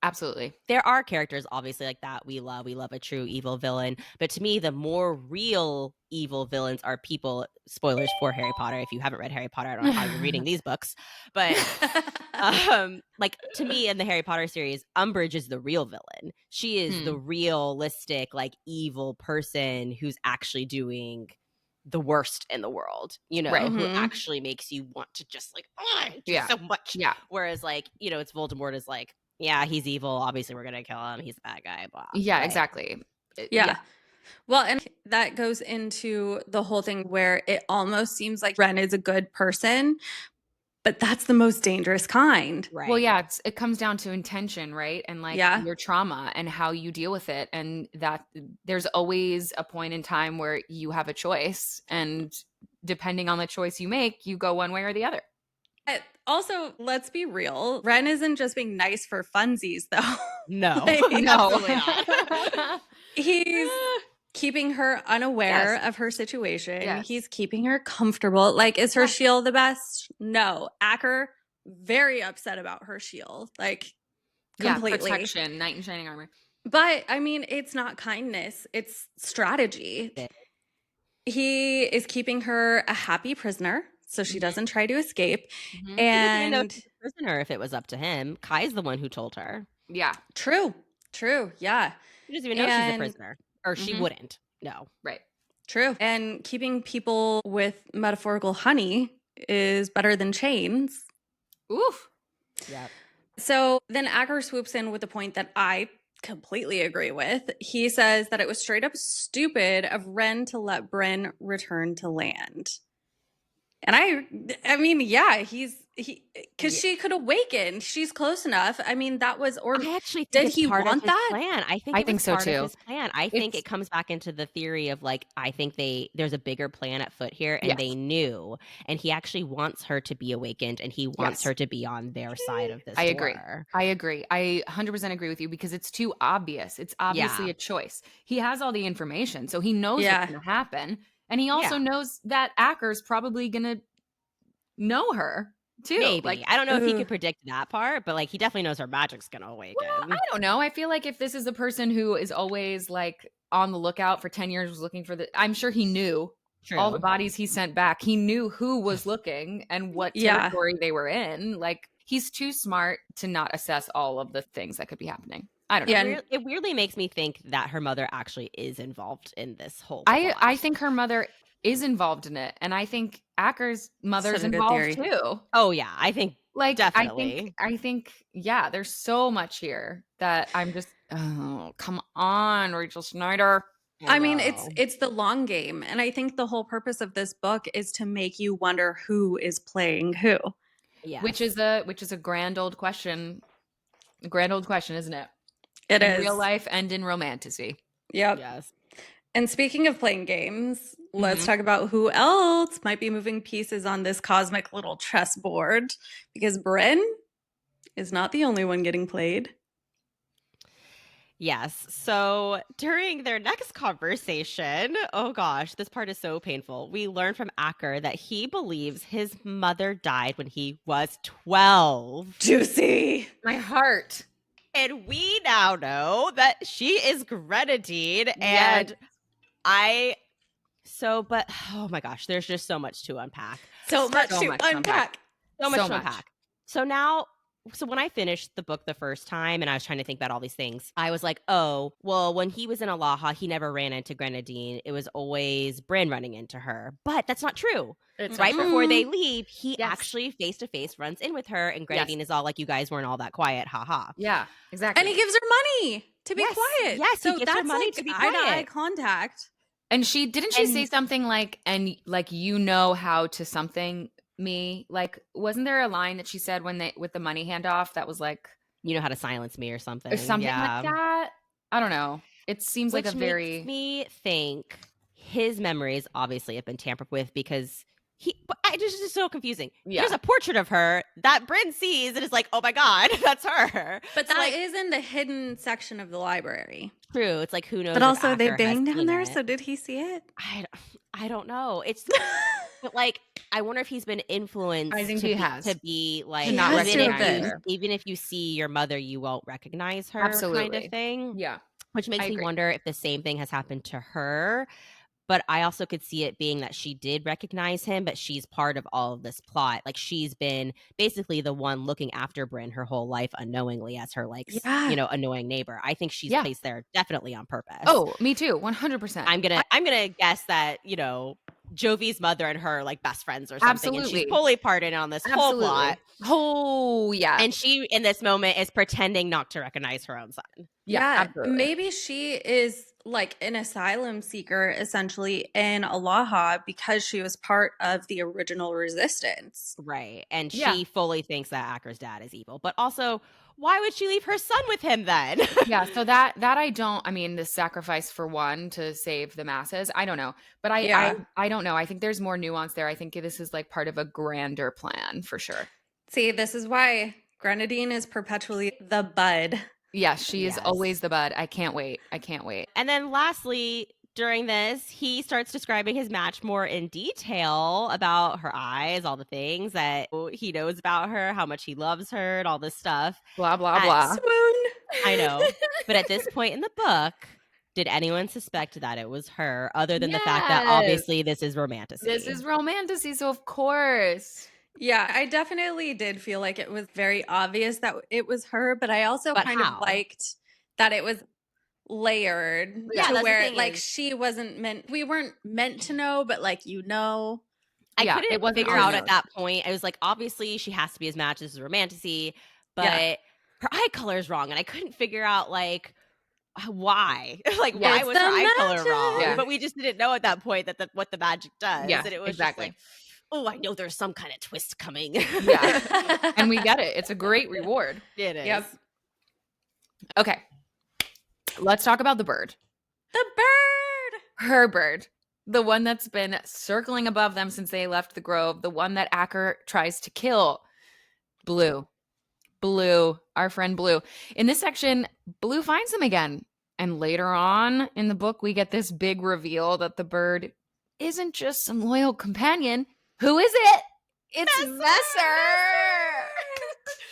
absolutely, there are characters obviously like that we love. We love a true evil villain, but to me, the more real evil villains are people. Spoilers for Harry Potter. If you haven't read Harry Potter, I don't know how you're reading these books, but like to me in the Harry Potter series, Umbridge is the real villain. She is the realistic like evil person who's actually doing the worst in the world, you know, Right. who Mhm. actually makes you want to just like do Yeah. so much. Yeah. Whereas like, you know, it's Voldemort is like, yeah, he's evil. Obviously, we're gonna kill him. He's a bad guy. Blah. Yeah, But exactly. Yeah. Well, and that goes into the whole thing where it almost seems like Brynn is a good person, but that's the most dangerous kind. right. Well, yeah, it comes down to intention, right? And like Yeah. your trauma and how you deal with it. And that there's always a point in time where you have a choice. And depending on the choice you make, you go one way or the other. But also, let's be real. Brynn isn't just being nice for funsies, though. No, Like, absolutely not. He's keeping her unaware Yes. of her situation. Yes. He's keeping her comfortable. Like, is her Yeah. shield the best? No. Acker, very upset about her shield. Like, completely. Yeah, protection, knight in shining armor. But I mean, it's not kindness, it's strategy. Yeah. He is keeping her a happy prisoner so she Mhm. doesn't try to escape. Mhm. He doesn't even know And she's a prisoner if it was up to him. Kai's the one who told her. Yeah, true, yeah, She doesn't even know she's a And- prisoner. Or she Mhm. wouldn't. No. right. true. And keeping people with metaphorical honey is better than chains. Oof. Yep. So then Acker swoops in with a point that I completely agree with. He says that it was straight up stupid of Wren to let Brynn return to land. And I mean, yeah, because she could awaken. She's close enough. I mean, that was, or I actually think did it's he part want of his that? plan. I think I it think was so, part too. of his plan. I think It's- it comes back into the theory of like, I think there's a bigger plan at foot here, and Yes. they knew, and he actually wants her to be awakened, and he wants Yes. her to be on their side of this. I agree. war. I agree. I 100% agree with you because it's too obvious. It's obviously Yeah. a choice. He has all the information, so he knows Yeah. what's going to happen. And he also Yeah. knows that Acker's probably going to know her, too. Maybe. Like, I don't know if he Ugh. could predict that part, but like he definitely knows her magic's gonna awaken. well, I don't know. I feel like if this is a person who is always like on the lookout for 10 years, was looking for I'm sure he knew True. all the bodies he sent back. He knew who was looking and what Yeah. territory they were in. Like, he's too smart to not assess all of the things that could be happening. I don't know. Yeah. It weirdly makes me think that her mother actually is involved in this whole I plot. think her mother is involved in it, and I think Acker's mother's Such a good involved theory. too. Oh yeah, I think Like, definitely. I think, yeah, there's so much here that I'm just, oh, come on, Rachel Schneider. I mean, know. it's the long game. And I think the whole purpose of this book is to make you wonder who is playing who. Yes. Which is a grand old question. A grand old question, isn't it? It in is. real life and in romantasy. Yep. Yes. And speaking of playing games, let's Mhm. talk about who else might be moving pieces on this cosmic little chessboard. Because Brynn is not the only one getting played. Yes. So during their next conversation, oh gosh, this part is so painful. We learn from Acker that he believes his mother died when he was 12. Juicy. My heart. And we now know that she is Grenadine. Yes. And but oh my gosh, there's just so much to unpack. So much So to much to unpack. So much So to much. unpack. So when I finished the book the first time and I was trying to think about all these things, I was like, oh, well, when he was in Alaha, he never ran into Grenadine. It was always Brynn running into her. But that's not true. It's Right not true. before they leave, he Yes. actually face-to-face runs in with her, and Grenadine is all like, you guys weren't all that quiet, haha. Yeah, exactly. And he gives her money to be Yes. quiet. Yes, he so gives her that's money like to be eye-to-eye quiet. contact. And didn't she say And- something like, and like, you know how to something me? Like, wasn't there a line that she said with the money handoff that was like, You know how to silence me or something. or something Yeah. like that? I don't know. It seems Which like a very makes me think his memories obviously have been tampered with because it's just so confusing. Yeah. There's a portrait of her that Brynn sees and is like, oh my God, that's her. But So, that is in the hidden section of the library. true. It's like, who knows? But if also, they Acker has banged down seen there, it. so did he see it? I don't know. It's but like, I wonder if he's been influenced. I think he has. to be like, He has to have been. even if you see your mother, you won't recognize her, kind Absolutely. of thing. yeah. Which makes I me agree. wonder if the same thing has happened to her. But I also could see it being that she did recognize him, but she's part of all of this plot. Like, she's been basically the one looking after Brynn her whole life unknowingly as her, like, Yeah. annoying neighbor. I think she's Yeah. placed there definitely on purpose. Oh, me too. 100%. I'm gonna guess that, Jovie's mother and her like best friends or something. And she's Absolutely. fully part in on this whole plot. Oh, yeah. And she, in this moment, is pretending not to recognize her own son. Yeah, absolutely. Maybe she is like an asylum seeker essentially in Alaha because she was part of the original resistance. Right. And Yeah. she fully thinks that Acker's dad is evil. But also, why would she leave her son with him then? Yeah, so that I mean, the sacrifice for one to save the masses, I don't know. But I don't know. I think there's more nuance there. I think this is like part of a grander plan for sure. See, this is why Grenadine is perpetually the bud. Yeah, she is Yes. always the bud. I can't wait. I can't wait. And then lastly, during this, he starts describing his match more in detail about her eyes, all the things that he knows about her, how much he loves her, and all this stuff. Blah, blah, blah. Swoon. I know. But at this point in the book, did anyone suspect that it was her, other than the fact that Yes. obviously this is romantasy? This is romantasy, so of course. Yeah, I definitely did feel like it was very obvious that it was her, but I also kind of liked that it was layered Yeah, to that's the where thing like is- she wasn't meant, we weren't meant to know, but like, you know. I Yeah, it couldn't wasn't figure on out note. at that point. I was like, obviously she has to be his match. This is romantasy, but Yeah. her eye color is wrong, and I couldn't figure out like why. Like Yeah. why It's was the her eye color magic. wrong? Yeah. But we just didn't know at that point that what the magic does. Yeah, And it was exactly. just like, oh, I know there's some kind of twist coming. Yeah. And we get it. It's a great reward. It is. Yep. Okay. Let's talk about the bird. The bird. Her bird. The one that's been circling above them since they left the grove. The one that Acker tries to kill. Blue. Blue. Our friend Blue. In this section, Blue finds him again. And later on in the book, we get this big reveal that the bird isn't just some loyal companion. Who is it? It's Messer.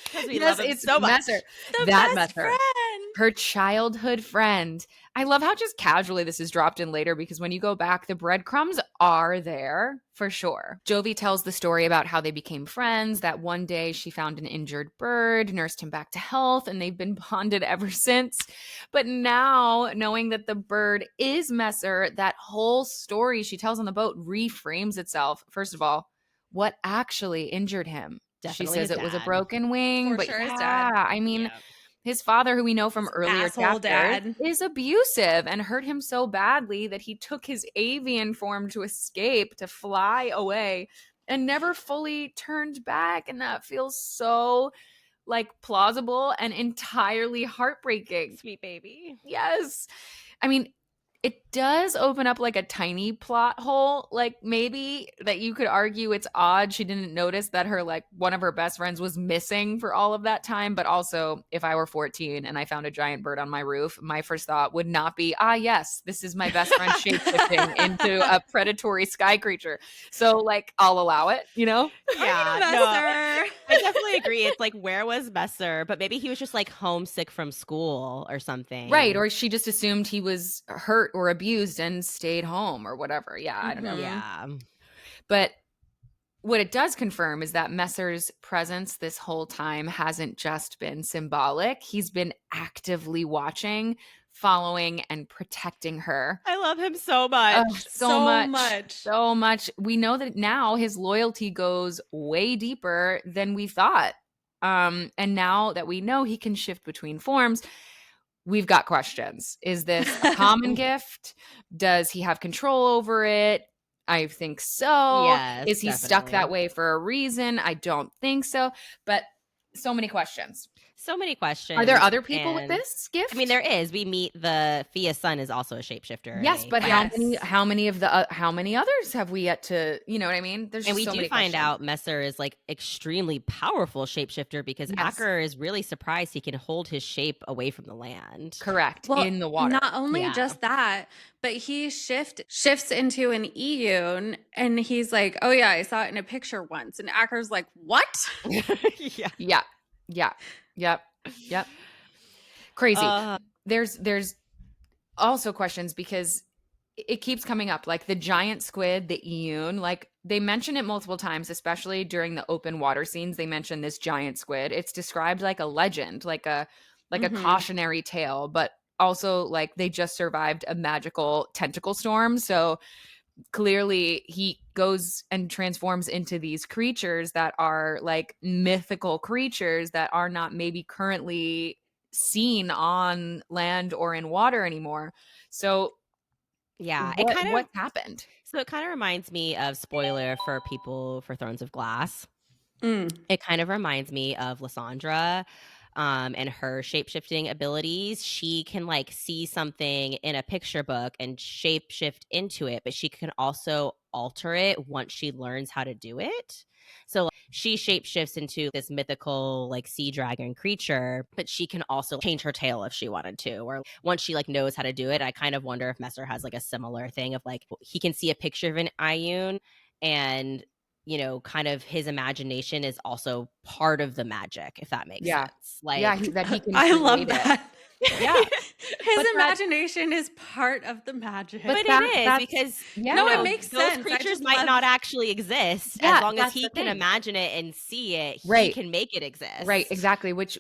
Because we love him it's so much. Messer. The That best Messer. friend. Her childhood friend. I love how just casually this is dropped in later because when you go back, the breadcrumbs are there for sure. Jovie tells the story about how they became friends, that one day she found an injured bird, nursed him back to health, and they've been bonded ever since. But now, knowing that the bird is Messer, that whole story she tells on the boat reframes itself. First of all, what actually injured him? Definitely She says his it was a dad. broken wing, For but sure his yeah, dad. I mean, Yeah. his father, who we know from earlier asshole chapters, dad. is abusive and hurt him so badly that he took his avian form to escape, to fly away, and never fully turned back. And that feels so like plausible and entirely heartbreaking. Sweet baby. Yes. I mean, it does open up like a tiny plot hole. Like maybe that you could argue it's odd she didn't notice that her like one of her best friends was missing for all of that time. But also, if I were 14 and I found a giant bird on my roof, my first thought would not be, yes, this is my best friend shapeshifting into a predatory sky creature. So like, I'll allow it, you know? Yeah. Messer. No, I definitely agree. It's like, where was Messer? But maybe he was just like homesick from school or something. Right. Or she just assumed he was hurt or abused and stayed home or whatever. Yeah, I don't know. Yeah. But what it does confirm is that Messer's presence this whole time hasn't just been symbolic. He's been actively watching, following, and protecting her. I love him so much. So much. We know that now his loyalty goes way deeper than we thought. And now that we know he can shift between forms, we've got questions. Is this a common gift? Does he have control over it? I think so. Yes, Is he stuck that way for a reason? I don't think so. But so many questions. So many questions. Are there other people with and- this gift? I mean, there is. We meet the Fia's son is also a shapeshifter. Yes, but Yes. how many others have we yet to? You know what I mean? There's and just we so do many find questions. out Messer is like extremely powerful shapeshifter because Yes. Acker is really surprised he can hold his shape away from the land. Correct, Well, in the water. Not only Yeah. just that, but he shifts into an Iyun and he's like, oh yeah, I saw it in a picture once. And Acker's like, what? Yeah. Yep. Crazy. Uh, There's also questions because it keeps coming up, like the giant squid, the Iyun, like they mention it multiple times, especially during the open water scenes. They mention this giant squid. It's described like a legend, like a Mhm. cautionary tale, but also like they just survived a magical tentacle storm. So clearly he goes and transforms into these creatures that are like mythical creatures that are not maybe currently seen on land or in water anymore. So Yeah, what's happened? it kind of reminds me of, spoiler for people for Thrones of Glass. Mm. It kind of reminds me of Lysandra, and her shape-shifting abilities. She can like see something in a picture book and shape-shift into it, but she can also alter it once she learns how to do it. So like, she shape-shifts into this mythical like sea dragon creature, but she can also change her tail if she wanted to. Or once she like knows how to do it, I kind of wonder if Messer has like a similar thing of like he can see a picture of an Ioun and kind of his imagination is also part of the magic, if that makes Yeah. sense. Like, Yeah, that he can I create love it. that. Yeah. His But imagination is part of the magic. but it is that's because No, it makes those sense. I creatures just might love- not actually exist. Yeah, As long as that's he the can thing. imagine it and see it, he Right. can make it exist. Right, exactly. Which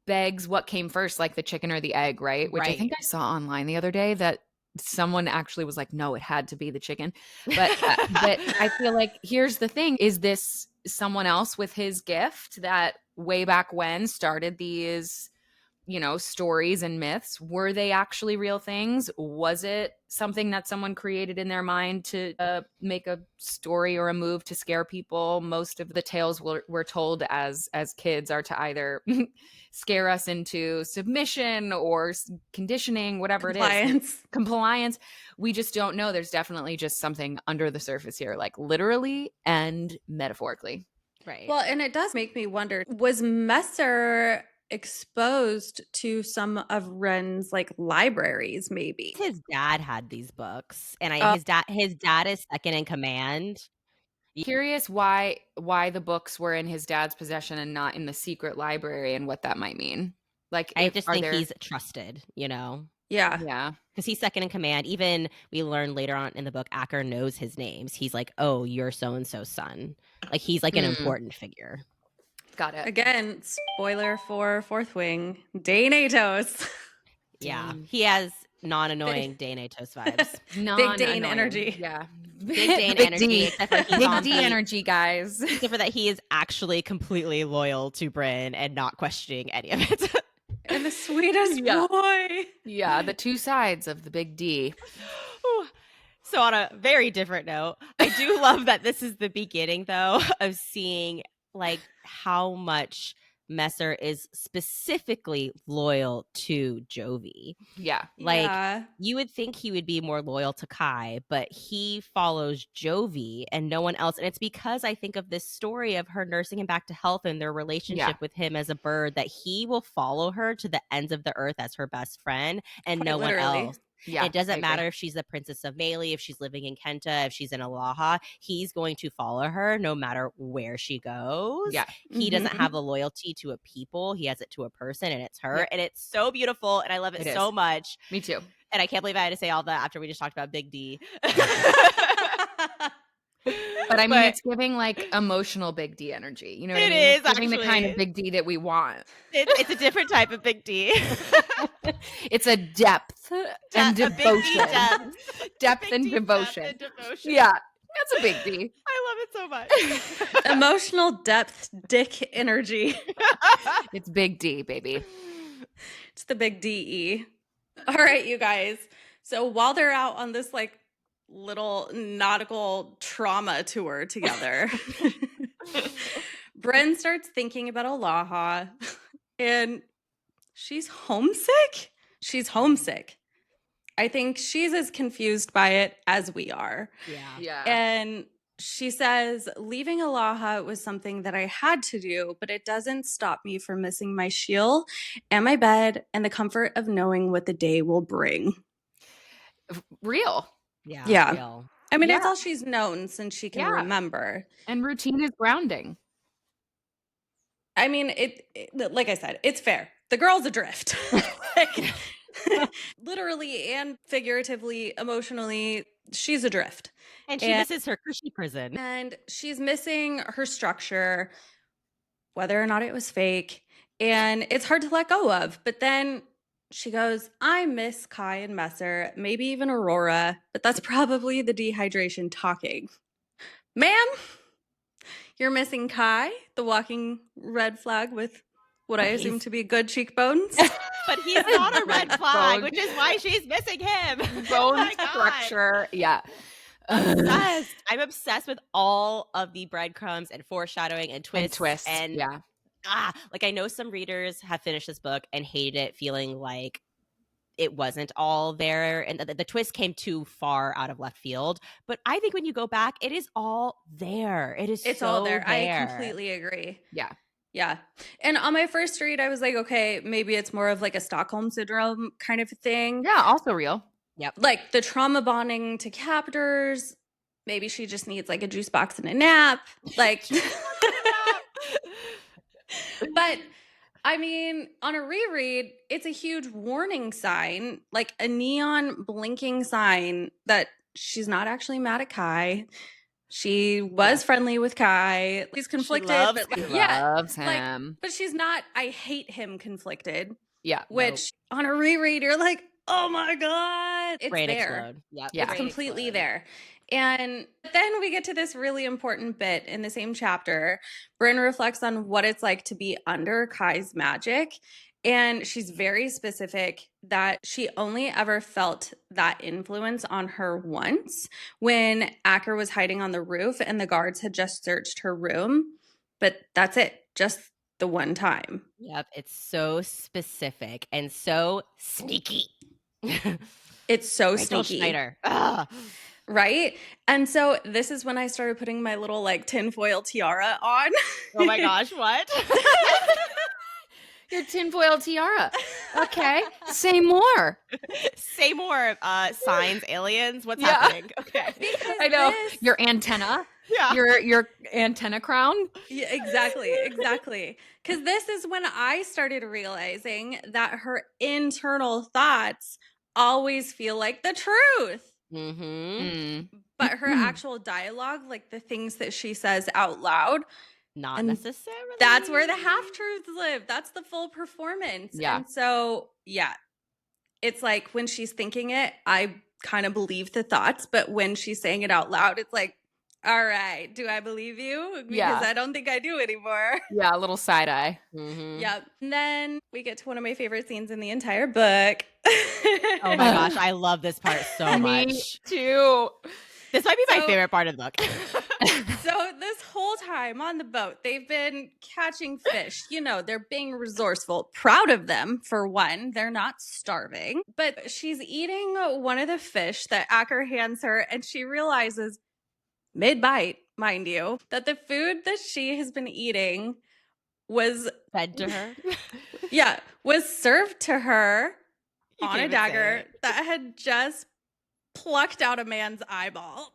begs what came first, like the chicken or the egg, right? Which I think Right. I saw online the other day that someone actually was like, no, it had to be the chicken. But I feel like here's the thing: is this someone else with his gift that way back when started these stories and myths? Were they actually real things? Was it something that someone created in their mind to make a story or a move to scare people? Most of the tales we're told as kids are to either scare us into submission or conditioning, whatever it is. Compliance. We just don't know. There's definitely just something under the surface here, like literally and metaphorically. Right. Well, and it does make me wonder, was Messer exposed to some of Ren's like libraries maybe? His dad had these books, and his dad is second in command. Curious why the books were in his dad's possession and not in the secret library, and what that might mean. Like, I just think he's trusted, Yeah. Yeah. because he's second in command. Even we learn later on in the book, Acker knows his names. He's like, oh, you're so-and-so's son. Like, he's like an important figure. Got it. Again, spoiler for Fourth Wing, Daenatos. Yeah, he has non-annoying Daenatos vibes. Big Dane energy. Yeah. Big Dane Big energy, D. except for he's Big on D the- energy, guys. Except for that he is actually completely loyal to Brynn and not questioning any of it. And the sweetest Yeah. boy. Yeah, the two sides of the big D. So on a very different note, I do love that this is the beginning, though, of seeing like how much Messer is specifically loyal to Jovie. Yeah. Like, you would think he would be more loyal to Kai, but he follows Jovie and no one else. And it's because I think of this story of her nursing him back to health and their relationship with him as a bird, that he will follow her to the ends of the earth as her best friend and no one else. Yeah, it doesn't matter if she's the Princess of Melee, if she's living in Kenta, if she's in Alaha, he's going to follow her no matter where she goes. Yeah. He doesn't have the loyalty to a people. He has it to a person, and it's her. Yeah. And it's so beautiful, and I love it so much. Me too. And I can't believe I had to say all that after we just talked about Big D. But I mean, it's giving like emotional Big D energy. You know what I mean? It's giving the kind of Big D that we want. It's a different type of Big D. It's a depth and devotion. Depth and devotion. Yeah, that's a Big D. I love it so much. Emotional depth, dick energy. It's Big D, baby. It's the Big DE. All right, you guys. So while they're out on this like little nautical trauma tour together, Brynn starts thinking about Alaha, and she's homesick. She's homesick. I think she's as confused by it as we are. Yeah. And she says, leaving Alaha was something that I had to do, but it doesn't stop me from missing my shield and my bed and the comfort of knowing what the day will bring. Real. Yeah. Real. I mean, it's all she's known since she can remember. And routine is grounding. I mean, it like I said, it's fair. The girl's adrift. Like, literally and figuratively, emotionally, she's adrift. And she misses her cushy prison. And she's missing her structure, whether or not it was fake. And it's hard to let go of. But then She goes, I miss Kai and Messer, maybe even Aurora, but that's probably the dehydration talking. Ma'am, you're missing Kai, the walking red flag with what I assume to be good cheekbones. But he's not a red flag, Bone. which is why she's missing him. Bone My God. structure. Yeah. Obsessed. I'm obsessed with all of the breadcrumbs and foreshadowing and twists. And yeah. like I know some readers have finished this book and hated it, feeling like it wasn't all there and the twist came too far out of left field. But I think when you go back, it is all there. It's all there. there. I completely agree. Yeah. Yeah. And on my first read, I was like, okay, maybe it's more of like a Stockholm syndrome kind of thing. Yeah, also real. Yep. Like the trauma bonding to captors. Maybe she just needs like a juice box and a nap. Like, but I mean, on a reread, it's a huge warning sign, like a neon blinking sign that she's not actually mad at Kai. She was friendly with Kai. She's conflicted, loves but him. Loves him. but she's not I hate him conflicted. Yeah. Which on a reread, you're like, oh my God, it's Brain there. explode. Yep. Yeah. It's completely there. And then we get to this really important bit in the same chapter. Brynn reflects on what it's like to be under Kai's magic. And she's very specific that she only ever felt that influence on her once when Acker was hiding on the roof and the guards had just searched her room. But that's it, just the one time. Yep. It's so specific and so sneaky. It's so Rachel sneaky. Schneider. Ugh. Right? And so this is when I started putting my little like tinfoil tiara on. Oh my gosh, what? Your tinfoil tiara. Okay. Say more. Say more. Signs, aliens. What's happening? Okay. Because I know. this- Your antenna. Yeah. Your antenna crown. Yeah, exactly. Because this is when I started realizing that her internal thoughts always feel like the truth. Mm-hmm. But her actual dialogue, like the things that she says out loud, Not And necessarily. that's where the half truths live. That's the full performance. Yeah. And so, yeah, it's like when she's thinking it, I kind of believe the thoughts. But when she's saying it out loud, it's like, all right, do I believe you? Because Yeah. I don't think I do anymore. Yeah, a little side eye. Mm-hmm. Yep. And then we get to one of my favorite scenes in the entire book. Oh my gosh, I love this part so Me much. too. This might be my So- favorite part of the book. So this whole time on the boat, they've been catching fish. You know, they're being resourceful. Proud of them, for one. They're not starving. But she's eating one of the fish that Acker hands her, and she realizes, mid-bite, mind you, that the food that she has been eating was, Fed to her. was served to her You on can't a even say dagger it. that had just plucked out a man's eyeball.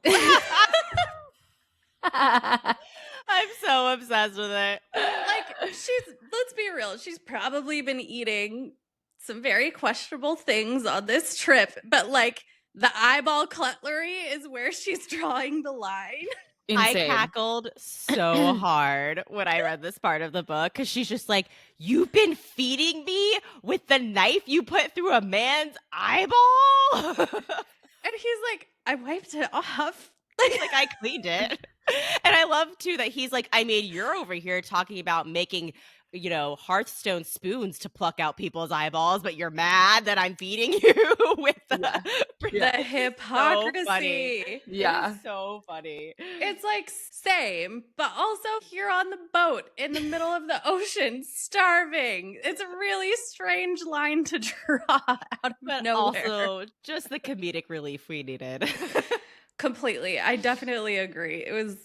I'm so obsessed with it. Like, let's be real, she's probably been eating some very questionable things on this trip, but like the eyeball cutlery is where she's drawing the line. Insane. I cackled so hard when I read this part of the book because she's just like, you've been feeding me with the knife you put through a man's eyeball? And he's like, I wiped it off. Like, I cleaned it. And I love, too, that he's like, I mean, you're over here talking about making, you know, Hearthstone spoons to pluck out people's eyeballs, but you're mad that I'm feeding you with the The hypocrisy. Yeah. It's so funny. It's like same, but also you're on the boat in the middle of the ocean, starving. It's a really strange line to draw out of But nowhere. also just the comedic relief we needed. Completely. I definitely agree. It was,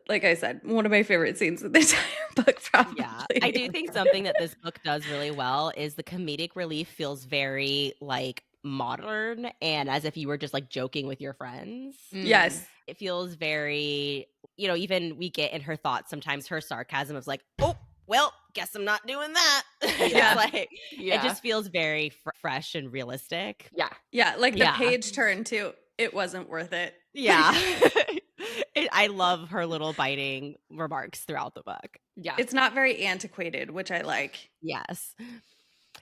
like I said, one of my favorite scenes in the entire book, probably. Yeah, I do think something that this book does really well is the comedic relief feels very like modern and as if you were just like joking with your friends. Yes. It feels very, you know, even we get in her thoughts sometimes her sarcasm of like, oh, well, guess I'm not doing that. Yeah. Like, Yeah. it just feels very fresh and realistic. Yeah. Yeah. Like the Yeah. page turn to, it wasn't worth it. Yeah. I love her little biting remarks throughout the book. Yeah. It's not very antiquated, which I like. Yes.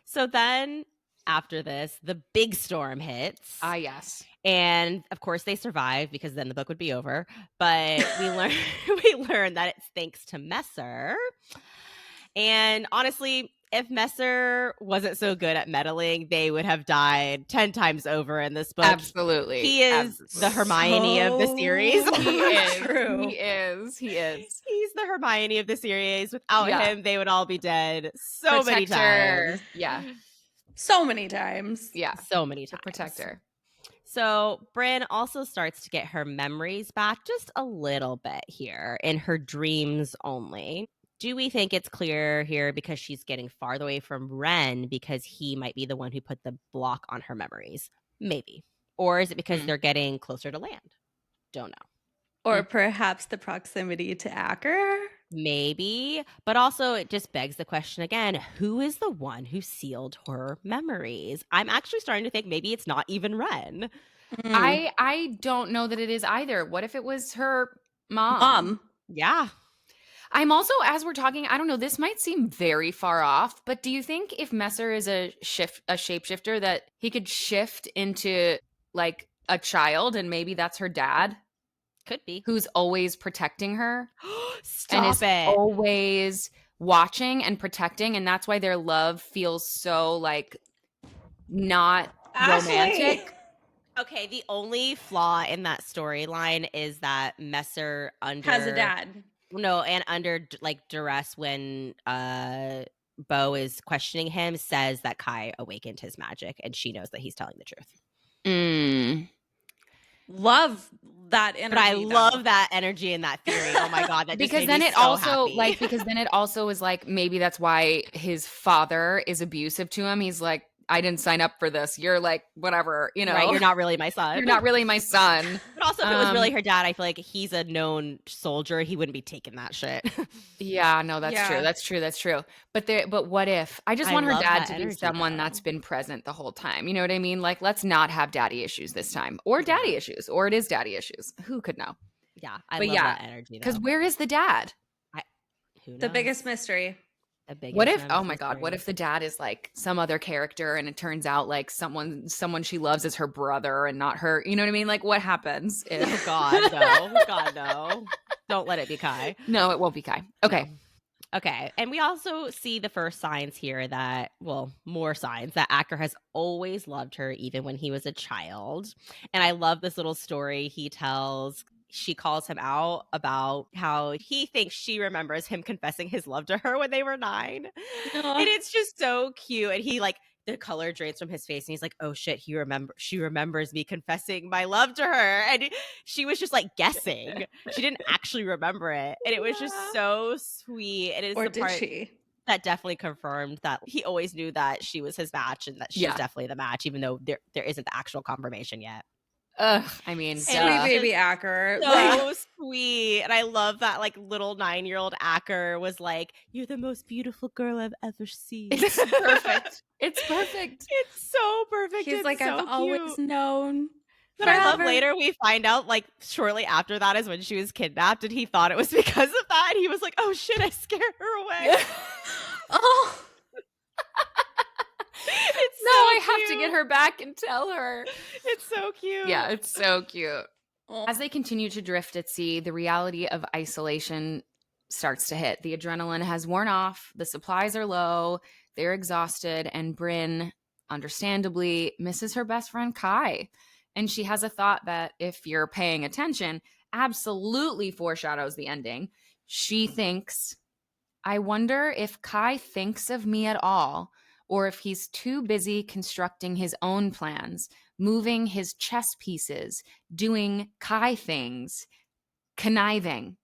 So then after this, the big storm hits. Ah, yes. And of course they survive because then the book would be over. But we learn that it's thanks to Messer. And honestly, if Messer wasn't so good at meddling, they would have died 10 times over in this book. Absolutely. He is the Hermione of the series. He is. True. He is. He is. He's the Hermione of the series. Without him, they would all be dead many Protector. times. Yeah. So many times. Yeah. So many times. Protector. So Brynn also starts to get her memories back just a little bit here in her dreams only. Do we think it's clear here because she's getting farther away from Ren because he might be the one who put the block on her memories? Maybe. Or is it because they're getting closer to land? Don't know. Or perhaps the proximity to Acker? Maybe. But also it just begs the question again, who is the one who sealed her memories? I'm actually starting to think maybe it's not even Ren. I don't know that it is either. What if it was her Mom. Yeah. I'm also, as we're talking, I don't know, this might seem very far off, but do you think if Messer is a shapeshifter that he could shift into like a child and maybe that's her dad? Could be. Who's always protecting her. Stop and is it. always watching and protecting, and that's why their love feels so like not romantic. Okay, the only flaw in that storyline is that Messer Has a dad. No, and under like duress when Bo is questioning him, says that Kai awakened his magic and she knows that he's telling the truth. Love that energy. But I love that energy and that theory. Oh my god, that because just then made me it so also happy. like because then it also is like maybe that's why his father is abusive to him. He's like, I didn't sign up for this. You're like, whatever, you know. Right, you're not really my son. You're not really my son. But also, if it was really her dad, I feel like he's a known soldier. He wouldn't be taking that shit. Yeah, no, that's true. That's true. But what if I just want her love dad that to be energy, someone though. that's been present the whole time? You know what I mean? Like, let's not have daddy issues this time, or daddy issues, or it is daddy issues. Who could know? Yeah, I But love yeah, that energy. Because where is the dad? Who knows? The biggest mystery. What if? Oh my god! What if the dad is like some other character, and it turns out like someone she loves is her brother and not her? You know what I mean? Like, what happens? If... Oh god, no! God, no! Don't let it be Kai. No, it won't be Kai. Okay. No. Okay, and we also see the first signs here that, well, more signs that Acker has always loved her, even when he was a child. And I love this little story he tells. She calls him out about how he thinks she remembers him confessing his love to her when they were 9. And it's just so cute. And he like, the color drains from his face and he's like, oh shit, she remembers me confessing my love to her. And she was just like guessing. She didn't actually remember it. And it was just so sweet. And it's Or the did part she? that definitely confirmed that he always knew that she was his match and that she's definitely the match, even though there isn't the actual confirmation yet. I mean, sweet baby Acker. So sweet. And I love that like little 9-year-old Acker was like, you're the most beautiful girl I've ever seen. It's perfect. It's perfect. It's so perfect. He's it's like, so I've cute. always known. But I love later we find out like shortly after that is when she was kidnapped and he thought it was because of that. And he was like, oh shit, I scared her away. Oh. It's no, so I cute. have to get her back and tell her. It's so cute. Yeah, it's so cute. As they continue to drift at sea, the reality of isolation starts to hit. The adrenaline has worn off, the supplies are low, they're exhausted, and Brynn, understandably, misses her best friend Kai. And she has a thought that, if you're paying attention, absolutely foreshadows the ending. She thinks, I wonder if Kai thinks of me at all, or if he's too busy constructing his own plans, moving his chess pieces, doing Kai things, conniving.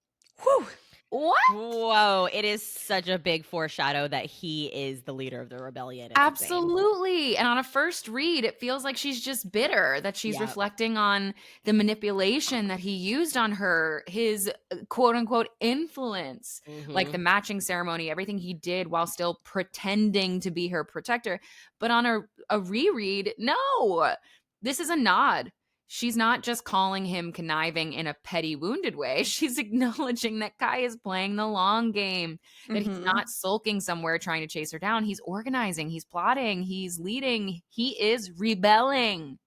Whew. What? Whoa, it is such a big foreshadow that he is the leader of the rebellion. It's Absolutely. And on a first read, it feels like she's just bitter, that she's reflecting on the manipulation that he used on her, his quote unquote influence, like the matching ceremony, everything he did while still pretending to be her protector. But on a reread, no, this is a nod. she's not just calling him conniving in a petty, wounded way. She's acknowledging that Kai is playing the long game, that he's not sulking somewhere trying to chase her down. He's organizing, he's plotting, he's leading, he is rebelling.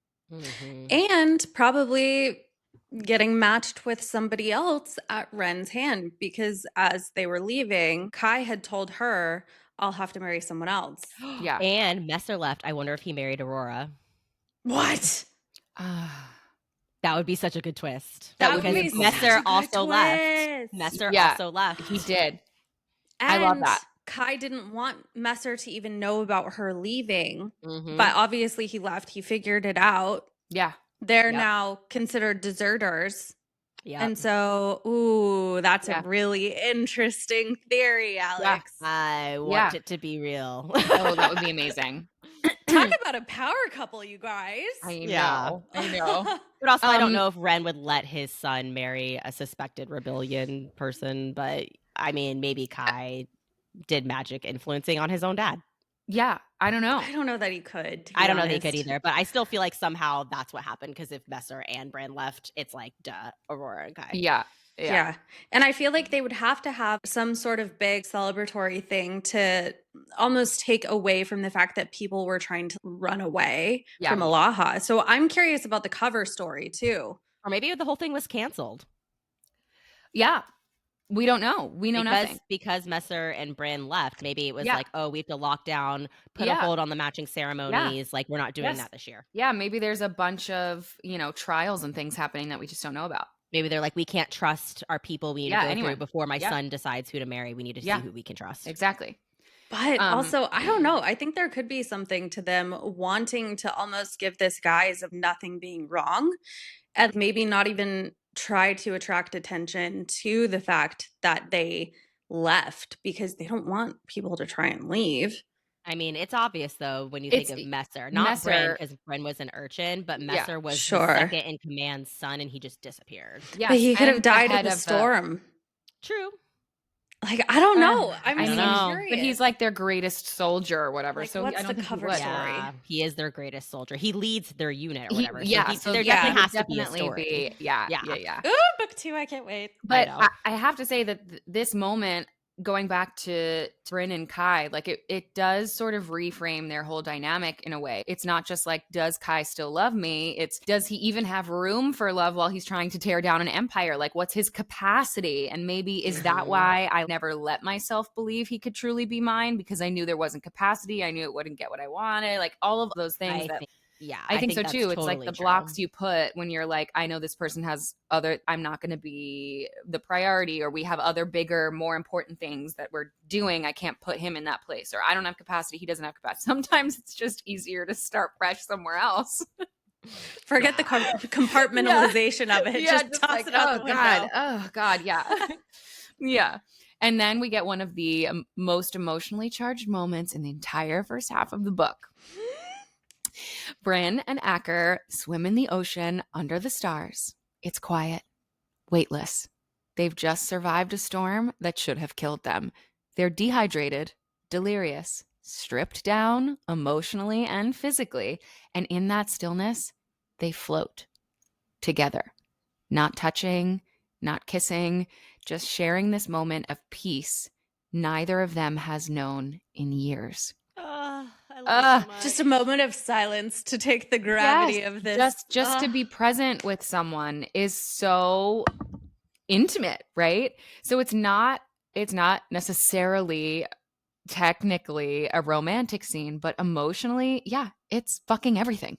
And probably getting matched with somebody else at Ren's hand, because as they were leaving, Kai had told her, I'll have to marry someone else. Yeah. And Messer left. I wonder if he married Aurora. What? That would be such a good twist. That would be Messer also left. twist. Messer Yeah, also left. He did. And I love that. Kai didn't want Messer to even know about her leaving, Mhm. but obviously he left. He figured it out. Yeah. They're Yep. now considered deserters. Yeah. And so, ooh, that's a really interesting theory, Alex. I want it to be real. Oh, that would be amazing. Talk about a power couple, you guys. I know. Yeah. I know. But also, I don't know if Ren would let his son marry a suspected rebellion person, but I mean, maybe Kai did magic influencing on his own dad. Yeah, I don't know. I don't know that he could. I don't know that he could either, but I still feel like somehow that's what happened, because if Messer and Brynn left, it's like, duh, Aurora and Kai. Yeah. And I feel like they would have to have some sort of big celebratory thing to almost take away from the fact that people were trying to run away from Alaha. So I'm curious about the cover story too. Or maybe the whole thing was canceled. Yeah. We don't know. We know nothing. Because Messer and Brynn left, maybe it was like, oh, we have to lock down, put a hold on the matching ceremonies. Like, we're not doing that this year. Yeah, maybe there's a bunch of, trials and things happening that we just don't know about. Maybe they're like, we can't trust our people. We need to go through before my son decides who to marry. We need to see who we can trust. Exactly. But also, I don't know. I think there could be something to them wanting to almost give this guise of nothing being wrong, and maybe not even try to attract attention to the fact that they left, because they don't want people to try and leave. I mean, it's obvious, though, when you think of Messer. Not Brynn, because Brynn was an urchin, but Messer was the second in command's son, and he just disappeared. Yes, but he could have died in the storm. True. Like, I don't know. I so curious. But he's like their greatest soldier or whatever. Like, so what's I don't the think cover he would. story? Yeah, he is their greatest soldier. He leads their unit or whatever. So there definitely has to be a story. Yeah. Ooh, book 2, I can't wait. But I have to say that this moment, going back to Brynn and Kai, like it does sort of reframe their whole dynamic in a way. It's not just like, does Kai still love me? It's, does he even have room for love while he's trying to tear down an empire? Like, what's his capacity? And maybe is that why I never let myself believe he could truly be mine, because I knew there wasn't capacity. I knew it wouldn't get what I wanted. Like, all of those things I think so too. It's like the blocks you put when you're like, I know this person has I'm not going to be the priority, or we have other bigger, more important things that we're doing. I can't put him in that place, or I don't have capacity. He doesn't have capacity. Sometimes it's just easier to start fresh somewhere else. Forget the compartmentalization of it. Just toss like, it out the window. Oh God. Yeah. Yeah. And then we get one of the most emotionally charged moments in the entire first half of the book. Brynn and Acker swim in the ocean under the stars. It's quiet, weightless. They've just survived a storm that should have killed them. They're dehydrated, delirious, stripped down emotionally and physically. And in that stillness, they float together, not touching, not kissing, just sharing this moment of peace neither of them has known in years. I love it so much. Just a moment of silence to take the gravity of this. Just to be present with someone is so intimate, right? So it's not necessarily technically a romantic scene, but emotionally, yeah, it's fucking everything.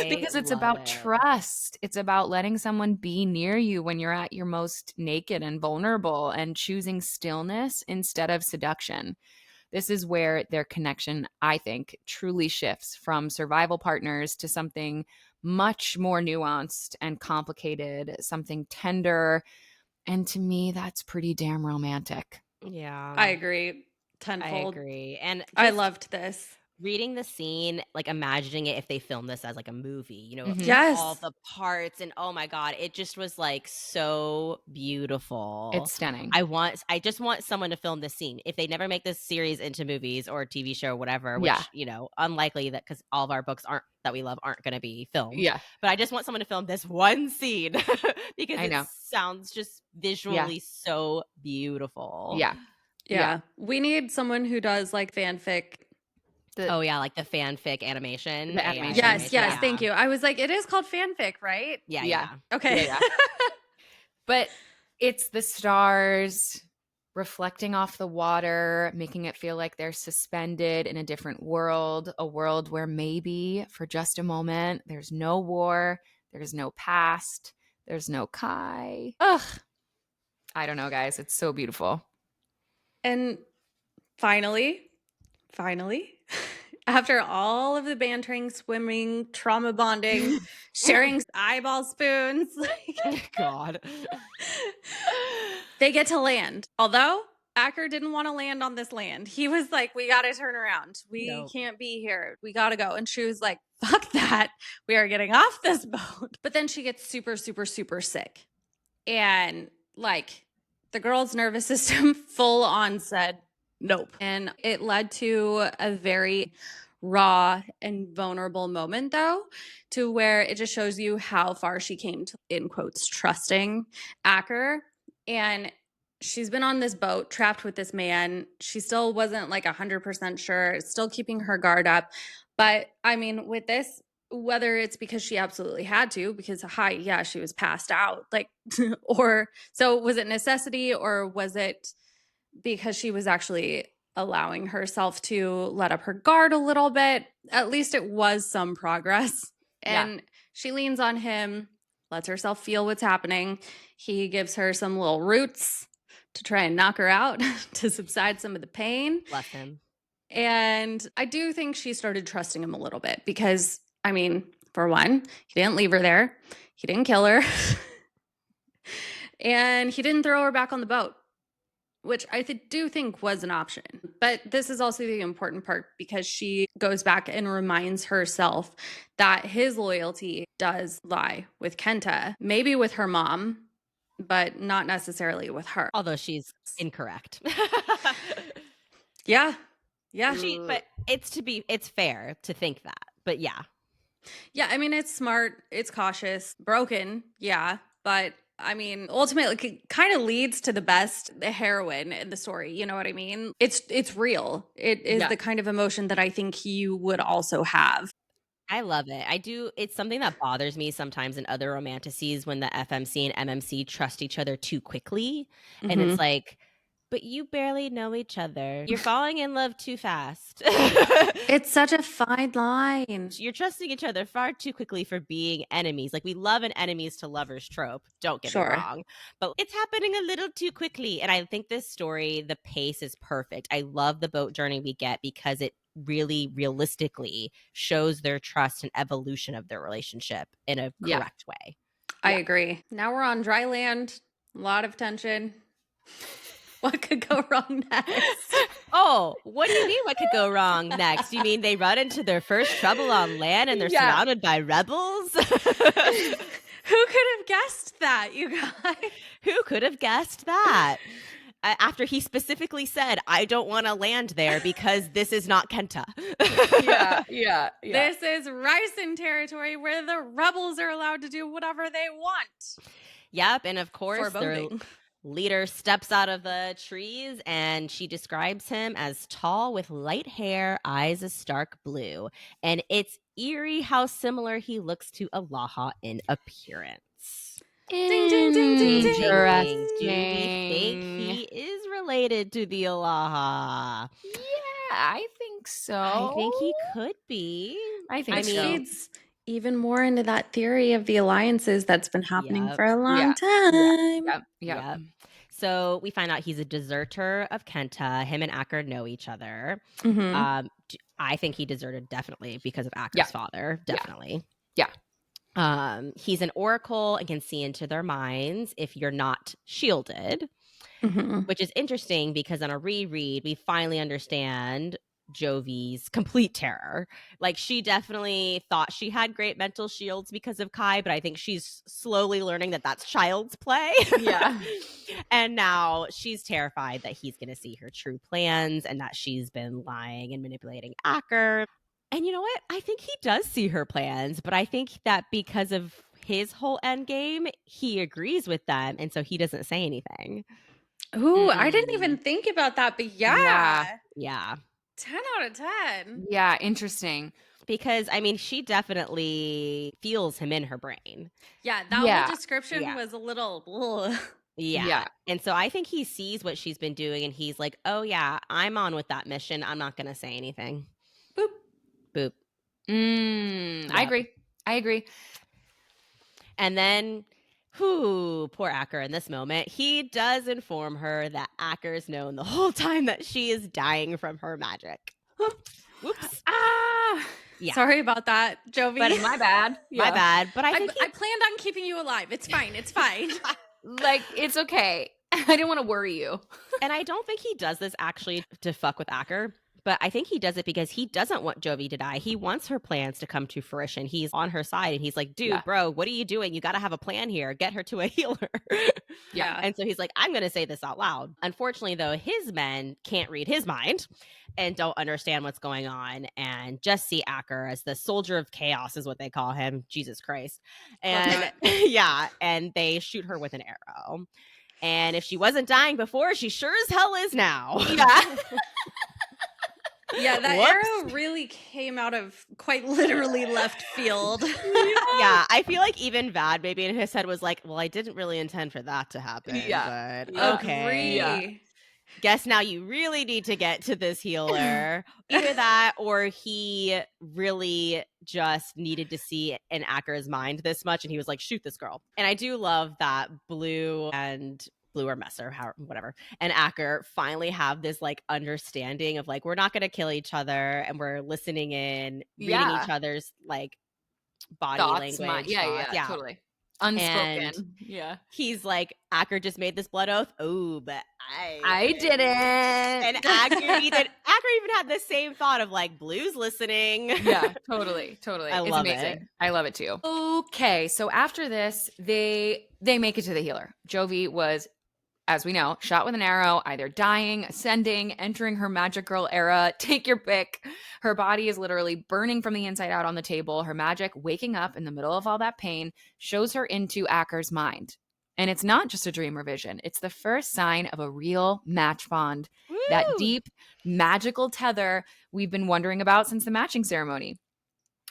Because it's about trust. It's about letting someone be near you when you're at your most naked and vulnerable, and choosing stillness instead of seduction. This is where their connection, I think, truly shifts from survival partners to something much more nuanced and complicated, something tender. And to me, that's pretty damn romantic. Yeah. I agree. Tenfold. I agree. And I loved this. reading the scene, like imagining it if they filmed this as like a movie, you know, Mhm. Yes. all the parts, and oh my God, it just was like so beautiful. It's stunning. I just want someone to film this scene. If they never make this series into movies or a TV show or whatever, which, Yeah. you know, unlikely that because all of our books that we love aren't going to be filmed. Yeah. But I just want someone to film this one scene because I it know. sounds just visually so beautiful. Yeah. Yeah. We need someone who does like fanfic. Oh yeah, like the fanfic animation. The AI animation. Yes, animation, yes, yeah. thank you. I was like, it is called fanfic, right? Yeah, Yeah. yeah. Okay. Yeah, But it's the stars reflecting off the water, making it feel like they're suspended in a different world, a world where maybe for just a moment there's no war, there's no past, there's no Kai. Ugh. I don't know, guys. It's so beautiful. And finally, after all of the bantering, swimming, trauma bonding, sharing eyeball spoons, God. they get to land. Although Acker didn't want to land on this land. He was like, we got to turn around. We can't be here. We got to go. And she was like, fuck that. We are getting off this boat. But then she gets super, super, super sick. And like the girl's nervous system full on said, nope. And it led to a very raw and vulnerable moment, though, to where it just shows you how far she came to, in quotes, trusting Acker. And she's been on this boat trapped with this man. She still wasn't like 100% sure, still keeping her guard up. But I mean, with this, whether it's because she absolutely had to, because she was passed out, like, or so was it necessity, or was it because she was actually allowing herself to let up her guard a little bit? At least it was some progress. And she leans on him, lets herself feel what's happening. He gives her some little roots to try and knock her out to subside some of the pain. Bless him. And I do think she started trusting him a little bit because, I mean, for one, he didn't leave her there. He didn't kill her. And he didn't throw her back on the boat, which I do think was an option. But this is also the important part because she goes back and reminds herself that his loyalty does lie with Kenta, maybe with her mom, but not necessarily with her. Although she's incorrect. Yeah. But it's fair to think that. But yeah. Yeah, I mean, it's smart, it's cautious, broken, yeah, but I mean, ultimately, it kind of leads to the heroine in the story. You know what I mean? It's real. It is the kind of emotion that I think you would also have. I love it. I do. It's something that bothers me sometimes in other romanticies when the FMC and MMC trust each other too quickly. And it's like, but you barely know each other. You're falling in love too fast. It's such a fine line. You're trusting each other far too quickly for being enemies. Like, we love an enemies to lovers trope. Don't get me wrong. But it's happening a little too quickly. And I think this story, the pace is perfect. I love the boat journey we get because it really realistically shows their trust and evolution of their relationship in a correct way. I agree. Now we're on dry land. A lot of tension. What could go wrong next? Oh, what do you mean what could go wrong next? You mean they run into their first trouble on land and they're surrounded by rebels? Who could have guessed that, you guys? Who could have guessed that? After he specifically said, I don't want to land there because this is not Kenta. Yeah. This is Ryson territory where the rebels are allowed to do whatever they want. Yep, and of course, their leader steps out of the trees and she describes him as tall with light hair, eyes a stark blue. And it's eerie how similar he looks to Alaha in appearance. Ding, ding, ding, ding, ding. Interesting. Do we think he is related to the Alaha? Yeah, I think so. I think he could be. I think so. Leads even more into that theory of the alliances that's been happening for a long time. Yeah. So we find out he's a deserter of Kenta. Him and Acker know each other. I think he deserted definitely because of Acker's father. Definitely. Yeah. He's an oracle and can see into their minds if you're not shielded, which is interesting because on a reread, we finally understand Jovie's complete terror. Like, she definitely thought she had great mental shields because of Kai, but I think she's slowly learning that that's child's play. Yeah. And now she's terrified that he's going to see her true plans and that she's been lying and manipulating Acker. And you know what? I think he does see her plans, but I think that because of his whole end game, he agrees with them, and so he doesn't say anything. Ooh, I didn't even think about that, but yeah. Yeah. 10 out of 10. Yeah, interesting. Because, I mean, she definitely feels him in her brain. Yeah, that Yeah. whole description was a little... ugh. Yeah. And so I think he sees what she's been doing, and he's like, oh, yeah, I'm on with that mission. I'm not going to say anything. Boop. Boop. I agree. And then, poor Acker in this moment. He does inform her that Acker's known the whole time that she is dying from her magic. Whoops. Yeah. Sorry about that, Jovie. But my bad. My bad. But I think I planned on keeping you alive. It's fine. It's fine. Like, it's okay. I didn't want to worry you. And I don't think he does this actually to fuck with Acker. But I think he does it because he doesn't want Jovie to die. He wants her plans to come to fruition. He's on her side, and he's like, dude, bro, what are you doing? You got to have a plan here. Get her to a healer. Yeah. And so he's like, I'm going to say this out loud. Unfortunately, though, his men can't read his mind and don't understand what's going on and just see Acker as the soldier of chaos is what they call him. Jesus Christ. And yeah, and they shoot her with an arrow. And if she wasn't dying before, she sure as hell is now. Yeah. Yeah, that arrow really came out of quite literally left field. Yeah, I feel like even Vad maybe in his head was like, well, I didn't really intend for that to happen. Yeah. But okay. Agree. Yeah. Guess now you really need to get to this healer. Either that or he really just needed to see in Acker's mind this much and he was like, shoot this girl. And I do love that Blue or Messer, whatever, and Acker finally have this like understanding of like, we're not going to kill each other and we're listening in, reading each other's like body Thoughts, language. yeah, totally. Unspoken. And he's like, Acker just made this blood oath. Oh, but I didn't. And Acker even had the same thought of like, Blue's listening. Yeah, totally. It's love amazing. it. I love it too. Okay, so after this, they make it to the healer. Jovie was, as we know, shot with an arrow, either dying, ascending, entering her magic girl era, take your pick. Her body is literally burning from the inside out on the table. Her magic, waking up in the middle of all that pain, shows her into Acker's mind. And it's not just a dream or vision. It's the first sign of a real match bond. Woo! That deep, magical tether we've been wondering about since the matching ceremony.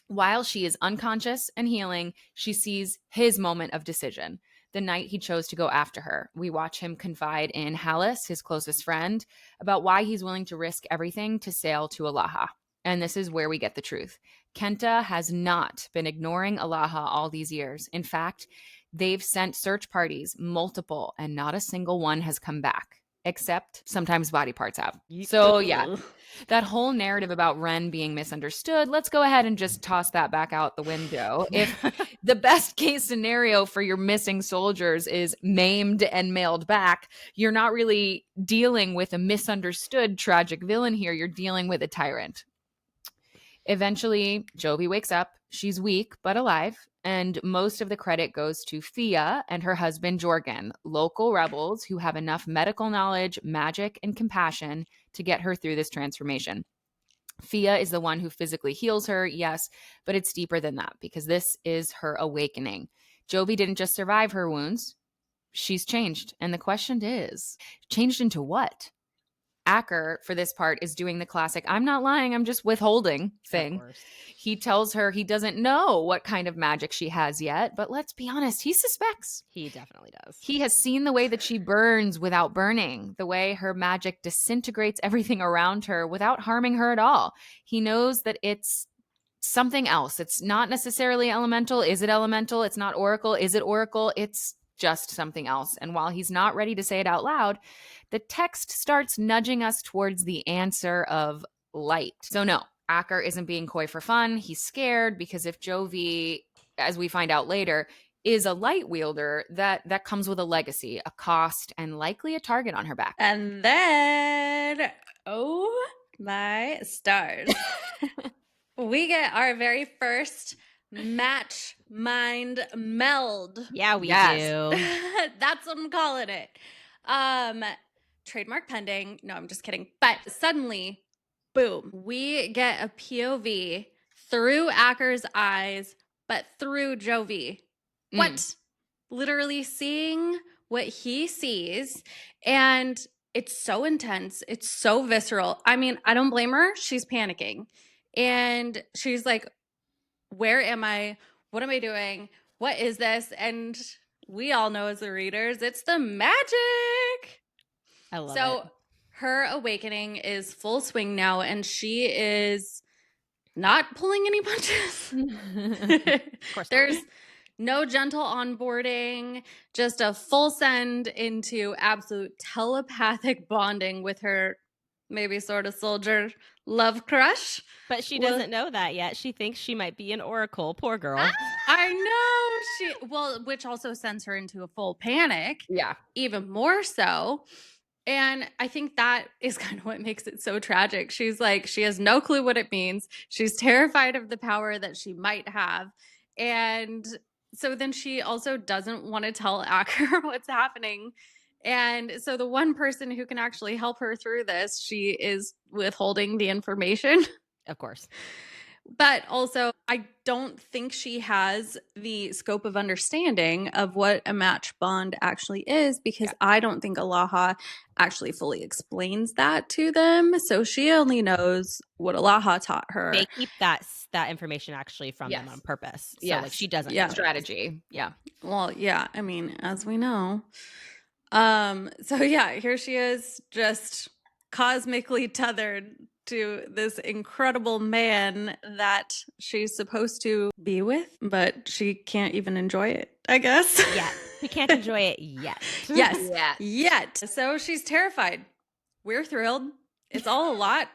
While she is unconscious and healing, she sees his moment of decision. The night he chose to go after her. We watch him confide in Hallis, his closest friend, about why he's willing to risk everything to sail to Alaha. And this is where we get the truth. Kenta has not been ignoring Alaha all these years. In fact, they've sent search parties, multiple, and not a single one has come back. Except sometimes body parts have. So yeah, that whole narrative about Wren being misunderstood, let's go ahead and just toss that back out the window. If the best case scenario for your missing soldiers is maimed and mailed back, you're not really dealing with a misunderstood tragic villain here. You're dealing with a tyrant. Eventually, Jovie wakes up. She's weak, but alive. And most of the credit goes to Fia and her husband, Jorgen, local rebels who have enough medical knowledge, magic, and compassion to get her through this transformation. Fia is the one who physically heals her, yes, but it's deeper than that because this is her awakening. Jovie didn't just survive her wounds. She's changed. And the question is, changed into what? Acker, for this part, is doing the classic, I'm not lying, I'm just withholding thing. He tells her he doesn't know what kind of magic she has yet, but let's be honest, he suspects. He definitely does. He has seen the way that she burns without burning, the way her magic disintegrates everything around her without harming her at all. He knows that it's something else. It's not necessarily elemental. Is it elemental? It's not oracle. Is it oracle? It's just something else. And while he's not ready to say it out loud, the text starts nudging us towards the answer of light. So no, Acker isn't being coy for fun. He's scared because if Jovie, as we find out later, is a light wielder, that comes with a legacy, a cost, and likely a target on her back. And then, My stars. We get our very first match mind meld. Yeah, we Yes. do. That's what I'm calling it. Trademark pending. No, I'm just kidding. But suddenly, boom, we get a POV through Acker's eyes, but through Jovie. What? Literally seeing what he sees. And it's so intense. It's so visceral. I mean, I don't blame her. She's panicking. And she's like, where am I? What am I doing? What is this? And we all know as the readers, it's the magic. I love So it. her awakening is full swing now, and she is not pulling any punches. Of course There's not. no gentle onboarding, just a full send into absolute telepathic bonding with her maybe sort of soldier love crush. But she Well- doesn't know that yet. She thinks she might be an oracle. Poor girl. I know which also sends her into a full panic, Yeah. even more so. And I think that is kind of what makes it so tragic. She's like, she has no clue what it means. She's terrified of the power that she might have. And so then she also doesn't want to tell Acker what's happening. And so the one person who can actually help her through this, she is withholding the information. Of course. But also, I don't think she has the scope of understanding of what a match bond actually is, because I don't think Alaha actually fully explains that to them. So she only knows what Alaha taught her. They keep that information actually from them Yes. on purpose. So Yes. like she doesn't Yeah. know. Strategy. Yeah. Well, yeah, I mean, as we know. So yeah, here she is, just cosmically tethered to this incredible man that she's supposed to be with, but she can't even enjoy it, I guess. Yet. We can't enjoy it yet. Yes. Yeah. Yet. So she's terrified. We're thrilled. It's all a lot.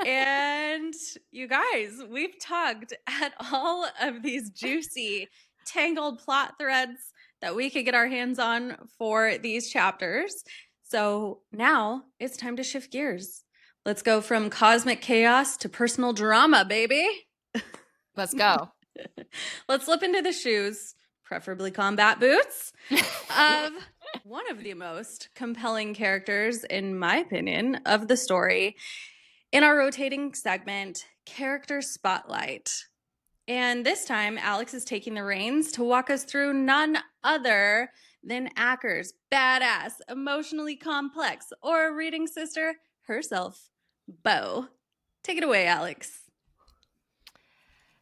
And you guys, we've tugged at all of these juicy, tangled plot threads that we could get our hands on for these chapters. So now it's time to shift gears. Let's go from cosmic chaos to personal drama, baby. Let's go. Let's slip into the shoes, preferably combat boots, of one of the most compelling characters, in my opinion, of the story in our rotating segment, Character Spotlight. And this time, Alex is taking the reins to walk us through none other than Acker's badass, emotionally complex, or reading sister herself, Bo. Take it away, Alex.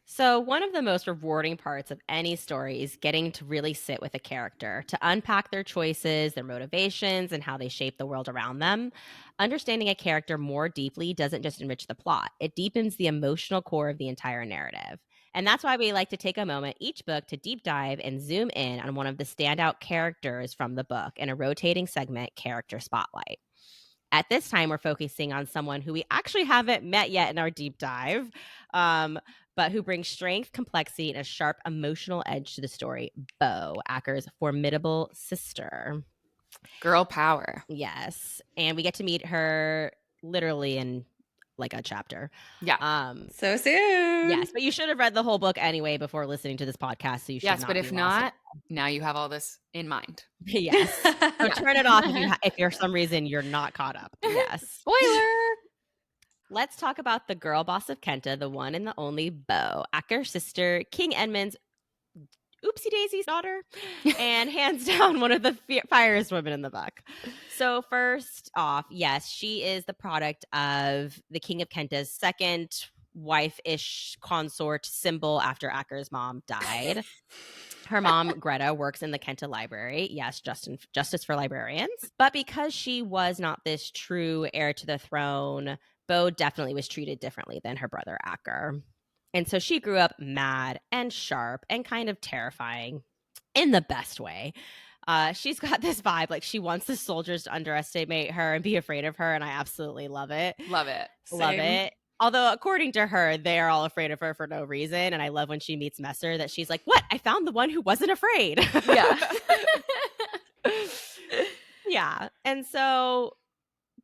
So, one of the most rewarding parts of any story is getting to really sit with a character, to unpack their choices, their motivations, and how they shape the world around them. Understanding a character more deeply doesn't just enrich the plot, it deepens the emotional core of the entire narrative. And that's why we like to take a moment each book to deep dive and zoom in on one of the standout characters from the book in a rotating segment, Character Spotlight. At this time, we're focusing on someone who we actually haven't met yet in our deep dive, but who brings strength, complexity, and a sharp emotional edge to the story, Bo, Acker's formidable sister. Girl power. Yes. And we get to meet her literally in like a chapter. Yeah. So soon. Yes, but you should have read the whole book anyway before listening to this podcast. So you should Yes, not but be if lost. not, now you have all this in mind. Yes. So turn it off if for some reason you're not caught up. Yes. Spoiler. Let's talk about the girl boss of Kenta, the one and the only Bo, Acker's sister, King Edmund's oopsie daisy's daughter, and hands down one of the fiercest women in the book. So first off, yes, she is the product of the King of Kenta's second wife-ish consort symbol after Acker's mom died. Her mom, Greta, works in the Kenta library. Yes, justice for librarians. But because she was not this true heir to the throne, Bo definitely was treated differently than her brother Acker. And so she grew up mad and sharp and kind of terrifying in the best way. She's got this vibe, like she wants the soldiers to underestimate her and be afraid of her. And I absolutely love it. Love it. Love Same. it. Although, according to her, they are all afraid of her for no reason. And I love when she meets Messer that she's like, what? I found the one who wasn't afraid. Yeah. Yeah. And so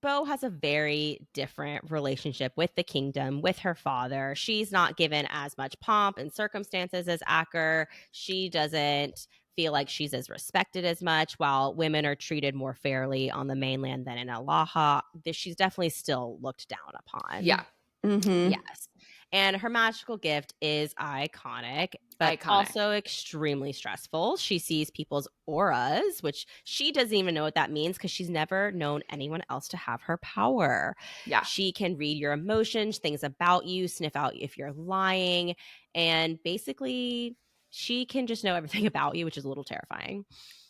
Bo has a very different relationship with the kingdom, with her father. She's not given as much pomp and circumstances as Acker. She doesn't feel like she's as respected as much, while women are treated more fairly on the mainland than in Alaha. She's definitely still looked down upon. Yeah. Mm-hmm. Yes. And her magical gift is iconic, but Iconic. also extremely stressful. She sees people's auras, which she doesn't even know what that means because she's never known anyone else to have her power. Yeah. She can read your emotions, things about you, sniff out if you're lying, and basically she can just know everything about you, which is a little terrifying,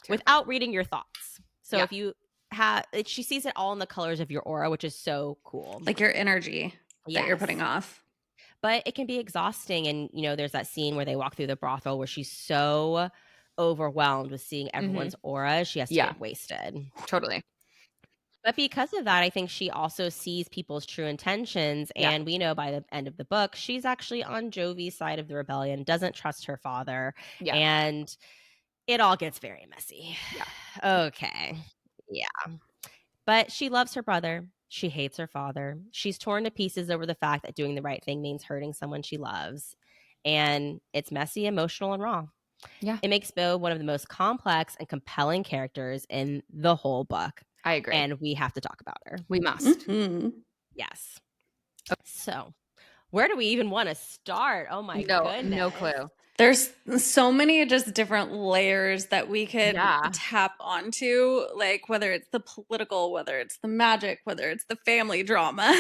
without reading your thoughts. So if you have, she sees it all in the colors of your aura, which is so cool. Like your energy that you're putting off. But it can be exhausting. And, you know, there's that scene where they walk through the brothel where she's so overwhelmed with seeing everyone's aura, she has to get wasted. Totally. But because of that, I think she also sees people's true intentions. And we know by the end of the book, she's actually on Jovie's side of the rebellion, doesn't trust her father. Yeah. And it all gets very messy. Yeah. Okay. Yeah. But she loves her brother. She hates her father. She's torn to pieces over the fact that doing the right thing means hurting someone she loves. And it's messy, emotional, and raw. Yeah. It makes Bo one of the most complex and compelling characters in the whole book. I agree. And we have to talk about her. We must. Mm-hmm. Yes. So, where do we even want to start? Oh my goodness. No clue. There's so many just different layers that we could Yeah. tap onto, like whether it's the political, whether it's the magic, whether it's the family drama.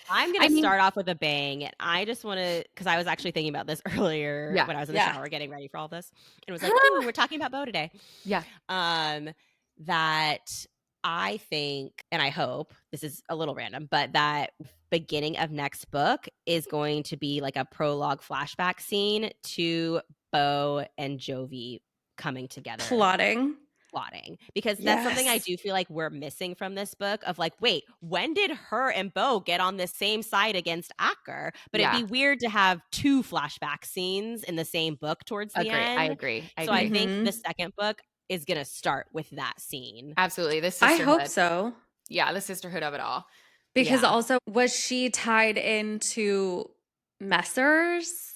I'm going to start off with a bang. And I just want to, because I was actually thinking about this earlier when I was in the shower getting ready for all this. And it was like, ooh, we're talking about Bo today. Yeah. That I think, and I hope, this is a little random, but that beginning of next book is going to be like a prologue flashback scene to Bo and Jovie coming together. Plotting. Because that's something I do feel like we're missing from this book of like, wait, when did her and Bo get on the same side against Acker? But it'd be weird to have two flashback scenes in the same book towards the end. I agree. So I think the second book is going to start with that scene. Absolutely. I hope so. Yeah, the sisterhood of it all. Because also, was she tied into Messer's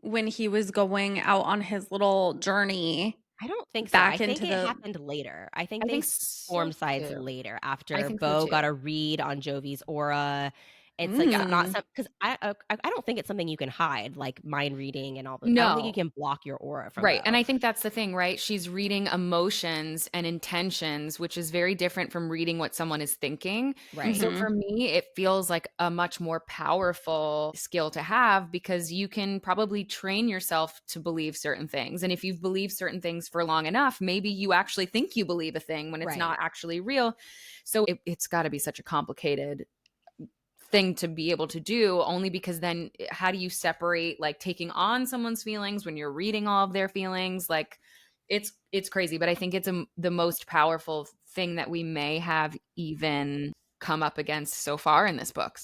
when he was going out on his little journey? I don't think so. I think it happened later. I think they formed sides later after Bo got a read on Jovie's aura. It's like not some, because I don't think it's something you can hide, like mind reading and all that. I don't think you can block your aura from right. Bo. And I think that's the thing, right? She's reading emotions and intentions, which is very different from reading what someone is thinking. Right. So for me, it feels like a much more powerful skill to have because you can probably train yourself to believe certain things. And if you've believed certain things for long enough, maybe you actually think you believe a thing when it's not actually real. So it's got to be such a complicated thing to be able to do, only because then how do you separate like taking on someone's feelings when you're reading all of their feelings? Like it's crazy, but I think it's the most powerful thing that we may have even come up against so far in this book.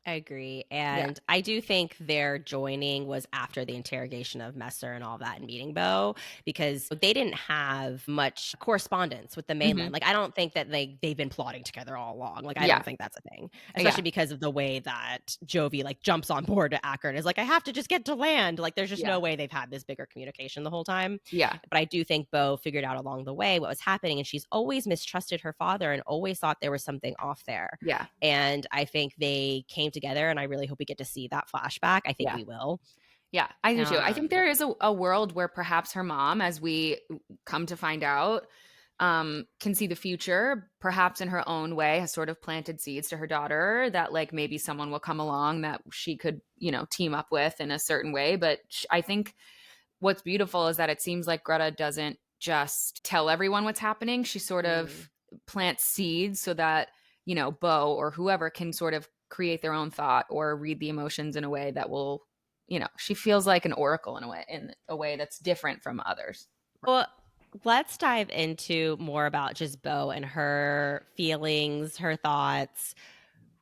I agree. And I do think their joining was after the interrogation of Messer and all that and meeting Bo, because they didn't have much correspondence with the mainland. Like, I don't think that they've been plotting together all along. Like, I don't think that's a thing, especially because of the way that Jovie like jumps on board to Acker and is like, I have to just get to land. Like, there's just no way they've had this bigger communication the whole time. Yeah. But I do think Bo figured out along the way what was happening. And she's always mistrusted her father and always thought there was something off there. Yeah. And I think they came together, and I really hope we get to see that flashback. I think we will. Yeah, I do too. I think there is a world where perhaps her mom, as we come to find out, can see the future, perhaps in her own way, has sort of planted seeds to her daughter that like maybe someone will come along that she could, team up with in a certain way. But I think what's beautiful is that it seems like Greta doesn't just tell everyone what's happening. She sort of plants seeds so that, Bo or whoever can sort of create their own thought or read the emotions in a way that will, she feels like an oracle in a way that's different from others. Well, let's dive into more about just Bo and her feelings, her thoughts.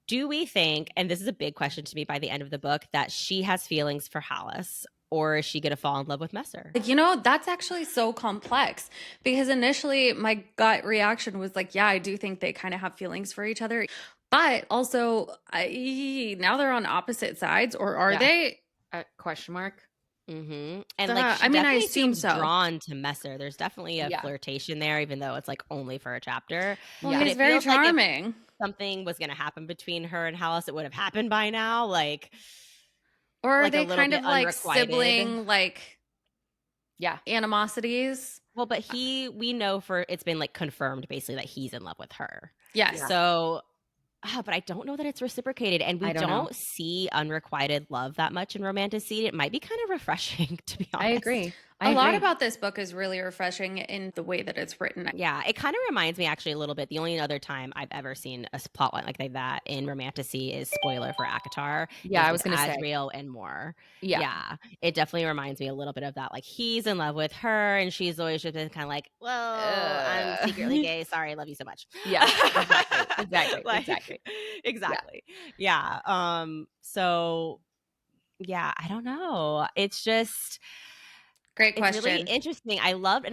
Do we think, and this is a big question to me by the end of the book, that she has feelings for Hallis? Or is she going to fall in love with Messer? That's actually so complex because initially my gut reaction was like, yeah, I do think they kind of have feelings for each other. But also, now they're on opposite sides, or are Yeah. they? Question mark. And like she I definitely assume seems so. drawn to Messer. There's definitely a Yeah. flirtation there, even though it's like only for a chapter. Well, Yeah. But he's it very feels like if charming. something was going to happen between her and Hallis, it would have happened by now. Like Or are a they little kind bit of like unrequited. sibling, like Yeah. animosities? Well, but we know it's been like confirmed basically that he's in love with her. Yes. Yeah. So, but I don't know that it's reciprocated, and we I don't know. don't see unrequited love that much in Romantasy. It might be kind of refreshing, to be honest. I agree. A lot about this book is really refreshing in the way that it's written. Yeah, it kind of reminds me actually a little bit. The only other time I've ever seen a plotline like that in Romantasy is, spoiler for ACOTAR, Yeah, I was with gonna say. Asriel and Moore. Yeah. Yeah, it definitely reminds me a little bit of that. Like he's in love with her, and she's always just been kind of like, "Well, I'm secretly gay. Sorry, I love you so much." Yeah. Exactly. Like, exactly. Yeah. So yeah, I don't know. It's just. Great It's question. really interesting. I love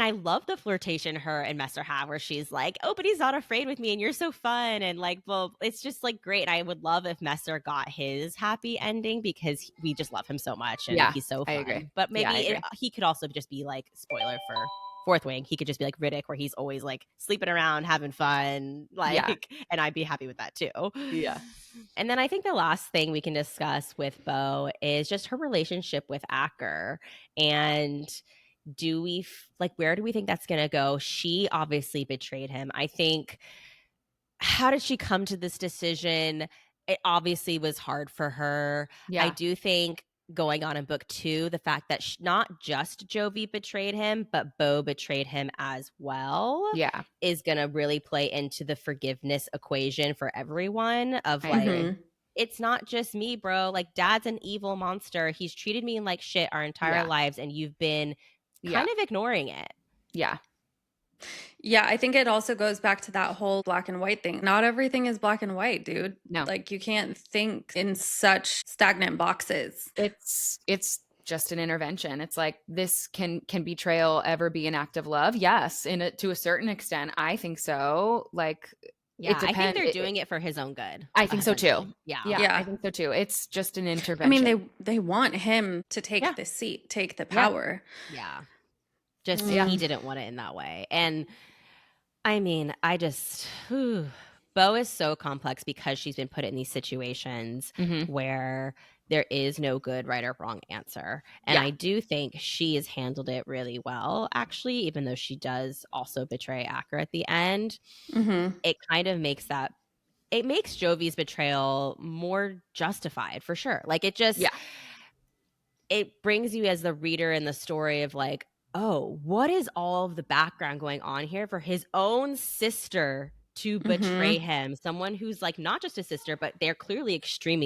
the flirtation her and Messer have, where she's like, "Oh, but he's not afraid with me, and you're so fun," and like, well, it's just like great. And I would love if Messer got his happy ending, because we just love him so much, and Yeah, he's so fun. I agree. But Yeah, I maybe agree. he could also just be like, spoiler for Fourth Wing, he could just be like Riddick, where he's always like sleeping around, having fun, like, and I'd be happy with that too. Yeah. And then I think the last thing we can discuss with Bo is just her relationship with Acker. And do we where do we think that's going to go? She obviously betrayed him. I think, how did she come to this decision? It obviously was hard for her. Yeah. I do think going on in book 2, the fact that not just Jovie betrayed him, but Bo betrayed him as well, Yeah. is going to really play into the forgiveness equation for everyone of I like, agree. it's not just me, bro. Like, Dad's an evil monster. He's treated me like shit our entire lives, and you've been kind of ignoring it. Yeah. Yeah, I think it also goes back to that whole black and white thing. Not everything is black and white, dude. No. Like, you can't think in such stagnant boxes. It's just an intervention. It's like, this can betrayal ever be an act of love? Yes, to a certain extent. I think so. Like, yeah, I think they're doing it for his own good. I think so too. Yeah. I think so too. It's just an intervention. I mean, they want him to take the seat, take the power. Yeah. Just he didn't want it in that way. And I mean, Bo is so complex because she's been put in these situations where there is no good, right, or wrong answer. And I do think she has handled it really well, actually, even though she does also betray Acker at the end. It kind of makes Jovie's betrayal more justified, for sure. Like, it just, it brings you as the reader in the story of like, oh, what is all of the background going on here for his own sister to betray him? Someone who's like not just a sister, but they're closely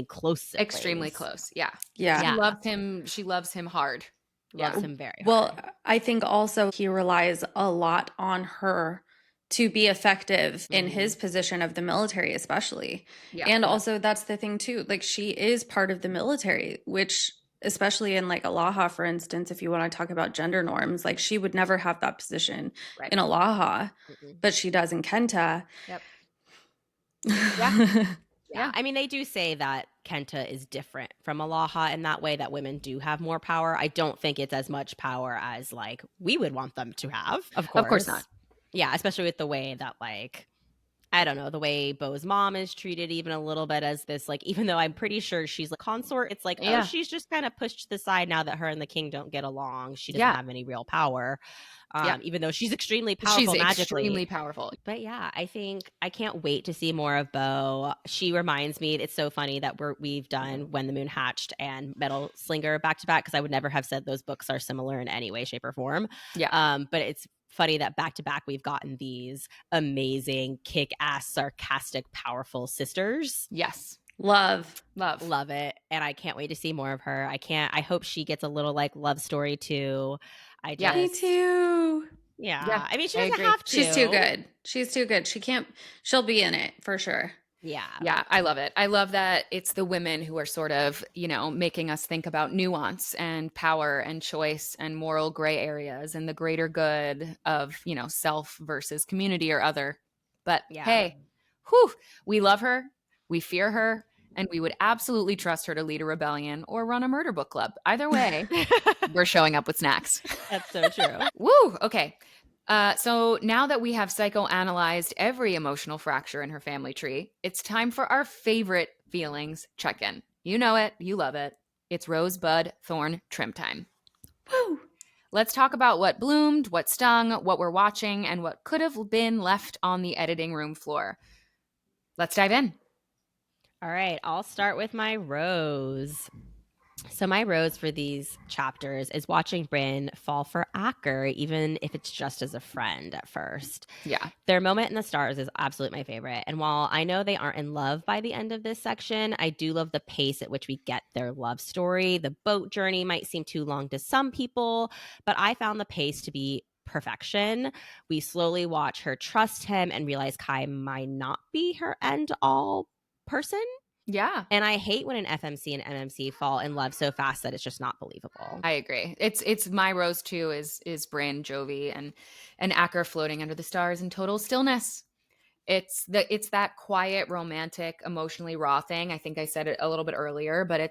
close. Extremely close. Yeah. She loves him hard. Loves him very hard. Well, I think also he relies a lot on her to be effective in his position of the military, especially. And also, that's the thing too. Like, she is part of the military, which, especially in like Alaha, for instance, if you want to talk about gender norms, like, she would never have that position in Alaha, but she does in Kenta. Yeah. I mean, they do say that Kenta is different from Alaha in that way, that women do have more power. I don't think it's as much power as like we would want them to have. Of course not. Yeah, especially with the way that, like, I don't know, the way Bo's mom is treated even a little bit as this, like, even though I'm pretty sure she's a consort, it's like, oh, she's just kind of pushed to the side now that her and the king don't get along. She doesn't have any real power, even though she's extremely powerful magically. She's extremely powerful. But yeah, I think I can't wait to see more of Bo. She reminds me, it's so funny that we've done When the Moon Hatched and Metal Slinger back to back, because I would never have said those books are similar in any way, shape, or form. But it's funny that back to back we've gotten these amazing, kick-ass, sarcastic, powerful sisters. Yes. Love it. And I can't wait to see more of her. I hope she gets a little like love story too. Me too. Yeah. I mean, she doesn't have to. She's too good. She'll be in it for sure. Yeah, I love it. I love that it's the women who are sort of, making us think about nuance and power and choice and moral gray areas and the greater good of, self versus community or other. But hey, we love her. We fear her, and we would absolutely trust her to lead a rebellion or run a murder book club. Either way, we're showing up with snacks. That's so true. Woo! Okay. So now that we have psychoanalyzed every emotional fracture in her family tree, it's time for our favorite feelings check-in. You know it. You love it. It's rosebud thorn trim time. Woo! Let's talk about what bloomed, what stung, what we're watching, and what could have been left on the editing room floor. Let's dive in. All right, I'll start with my rose. So my rose for these chapters is watching Brynn fall for Acker, even if it's just as a friend at first. Yeah. Their moment in the stars is absolutely my favorite. And while I know they aren't in love by the end of this section, I do love the pace at which we get their love story. The boat journey might seem too long to some people, but I found the pace to be perfection. We slowly watch her trust him and realize Kai might not be her end all person. Yeah. And I hate when an FMC and MMC fall in love so fast that it's just not believable. I agree. It's my rose too is Brynn, Jovie, and Acker floating under the stars in total stillness. It's that quiet, romantic, emotionally raw thing. I think I said it a little bit earlier, but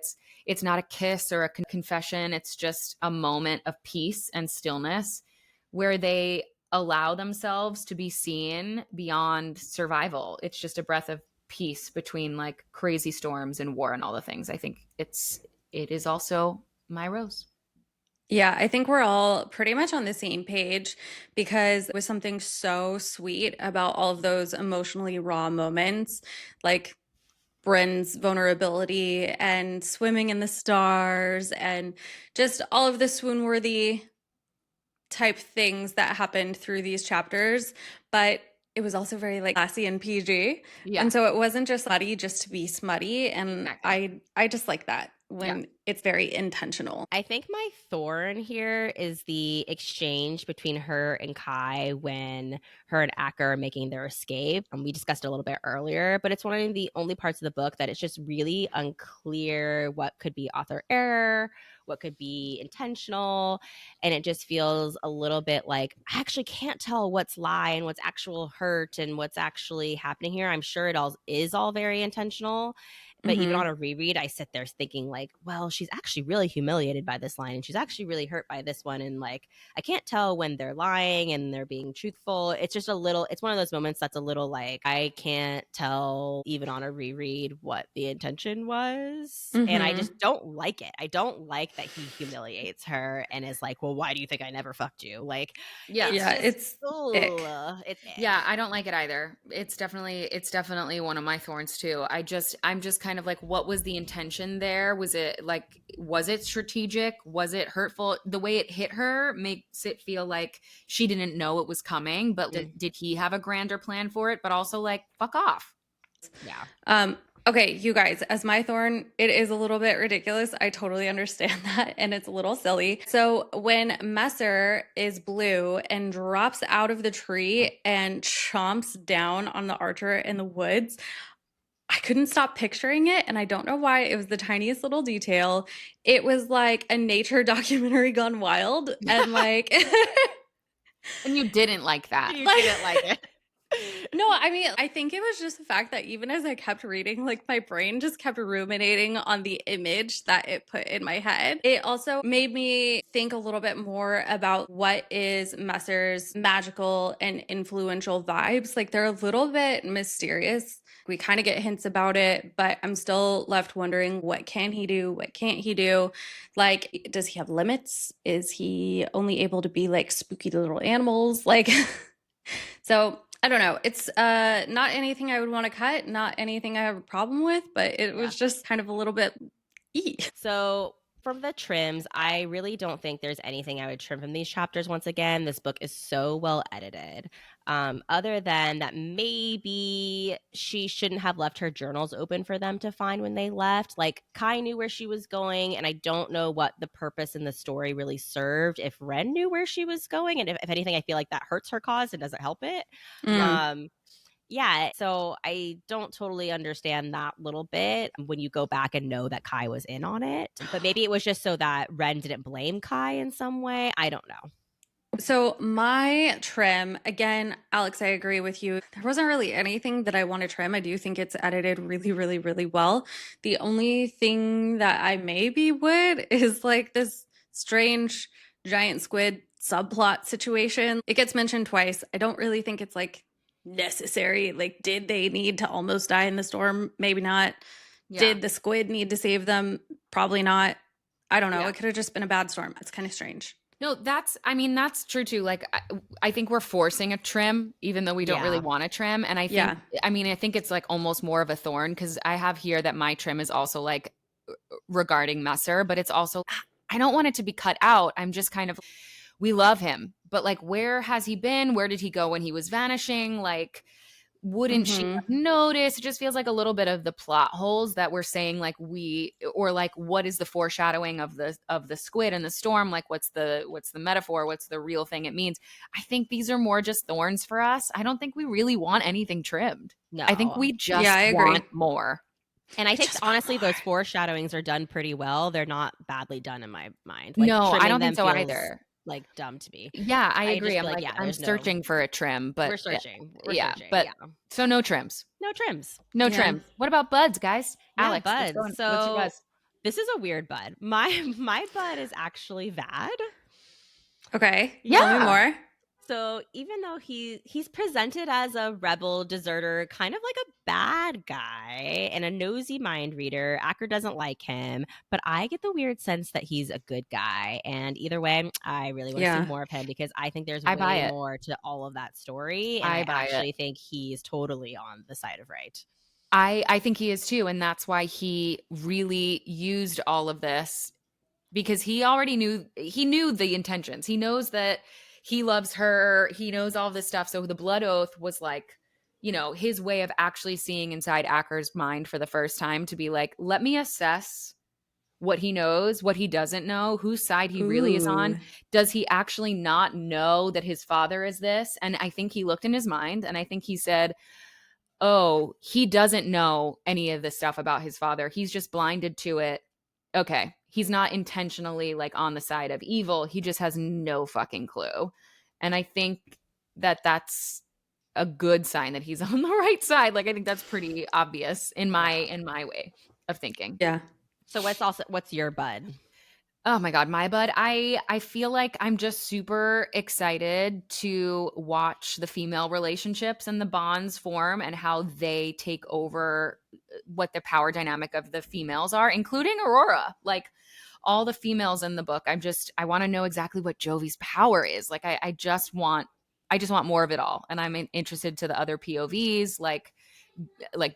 it's not a kiss or a confession. It's just a moment of peace and stillness where they allow themselves to be seen beyond survival. It's just a breath of peace between like crazy storms and war and all the things. I think it is also my rose. Yeah, I think we're all pretty much on the same page because it was something so sweet about all of those emotionally raw moments, like Brynn's vulnerability and swimming in the stars and just all of the swoon-worthy type things that happened through these chapters. But it was also very like classy and PG. Yeah. And so it wasn't just smutty just to be smutty. And Exactly. I just like that when it's very intentional. I think my thorn here is the exchange between her and Kai when her and Acker are making their escape. And we discussed it a little bit earlier, but it's one of the only parts of the book that it's just really unclear what could be author error, what could be intentional. And it just feels a little bit like I actually can't tell what's lie and what's actual hurt and what's actually happening here. I'm sure it all is all very intentional. But even on a reread, I sit there thinking like, well, she's actually really humiliated by this line and she's actually really hurt by this one. And like, I can't tell when they're lying and they're being truthful. It's just a little, it's one of those moments that's a little like, I can't tell even on a reread what the intention was. And I just don't like it. I don't like that he humiliates her and is like, well, why do you think I never fucked you? Like, it's ick. Yeah, I don't like it either. It's definitely one of my thorns too. I'm just kind of like, what was the intention there? Was it strategic? Was it hurtful? The way it hit her makes it feel like she didn't know it was coming, but did he have a grander plan for it? But also like, fuck off. Yeah. Okay, you guys, as my thorn, it is a little bit ridiculous. I totally understand that, and it's a little silly. So when Messer is blue and drops out of the tree and chomps down on the archer in the woods, I couldn't stop picturing it, and I don't know why. It was the tiniest little detail. It was like a nature documentary gone wild, and like... And you didn't like that. You didn't like it. No, I mean, I think it was just the fact that even as I kept reading, like my brain just kept ruminating on the image that it put in my head. It also made me think a little bit more about what is Messer's magical and influential vibes. Like they're a little bit mysterious. We kind of get hints about it, but I'm still left wondering, what can he do? What can't he do? Like, does he have limits? Is he only able to be like spooky little animals? Like, so I don't know. It's not anything I would want to cut, not anything I have a problem with, but it was just kind of a little bit So from the trims, I really don't think there's anything I would trim from these chapters. Once again, this book is so well edited. Other than that, maybe she shouldn't have left her journals open for them to find when they left. Like Kai knew where she was going, and I don't know what the purpose in the story really served if Ren knew where she was going. And if anything, I feel like that hurts her cause and doesn't help it. Yeah, so I don't totally understand that little bit when you go back and know that Kai was in on it. But maybe it was just so that Ren didn't blame Kai in some way. I don't know. So my trim, again, Alex, I agree with you. There wasn't really anything that I want to trim. I do think it's edited really, really, really well. The only thing that I maybe would is like this strange giant squid subplot situation. It gets mentioned twice. I don't really think it's like necessary. Like, did they need to almost die in the storm? Maybe not. Yeah. Did the squid need to save them? Probably not. I don't know. Yeah. It could have just been a bad storm. It's kind of strange. No, that's true too. Like, I think we're forcing a trim, even though we don't really Yeah. want a trim. And I think it's like almost more of a thorn, because I have here that my trim is also like regarding Messer, but it's also, I don't want it to be cut out. I'm just kind of, we love him, but like, where has he been? Where did he go when he was vanishing? Like, wouldn't she have noticed? It just feels like a little bit of the plot holes that we're saying, like, or like, what is the foreshadowing of the squid and the storm? Like, what's the metaphor? What's the real thing it means? I think these are more just thorns for us. I don't think we really want anything trimmed. No. I think we just I agree. want more. And I think honestly, those foreshadowings are done pretty well. They're not badly done in my mind. Like, No, I don't them think so feels, either. like, dumb to me. Yeah, I I agree. just I'm feel like, yeah, I'm there's searching for a trim, but We're searching. We're yeah, searching. but Yeah. so no trims. No trims. No Yeah. trim. What about buds, guys? Yeah, Alex, buds. what's your So buzz? this is a weird bud. My bud is actually Vad. Okay. Yeah. Tell me more. So even though he's presented as a rebel deserter, kind of like a bad guy and a nosy mind reader, Acker doesn't like him, but I get the weird sense that he's a good guy. And either way, I really want to see more of him, because I think there's I buy way it. more to all of that story. And I I buy actually think he's totally on the side of right. I think he is too, and that's why he really used all of this, because he already knew the intentions. He knows that he loves her. He knows all this stuff. So the blood oath was like, his way of actually seeing inside Acker's mind for the first time, to be like, let me assess what he knows, what he doesn't know, whose side he really is on. Ooh. Does he actually not know that his father is this? And I think he looked in his mind, and I think he said, oh, he doesn't know any of this stuff about his father. He's just blinded to it. Okay. He's not intentionally like on the side of evil. He just has no fucking clue. And I think that that's a good sign that he's on the right side. Like, I think that's pretty obvious in my way of thinking. Yeah. So what's your bud? Oh my God, my bud. I feel like I'm just super excited to watch the female relationships and the bonds form, and how they take over, what the power dynamic of the females are, including Aurora. Like, all the females in the book, I want to know exactly what Jovie's power is. Like, I just want more of it all. And I'm interested to the other POVs, like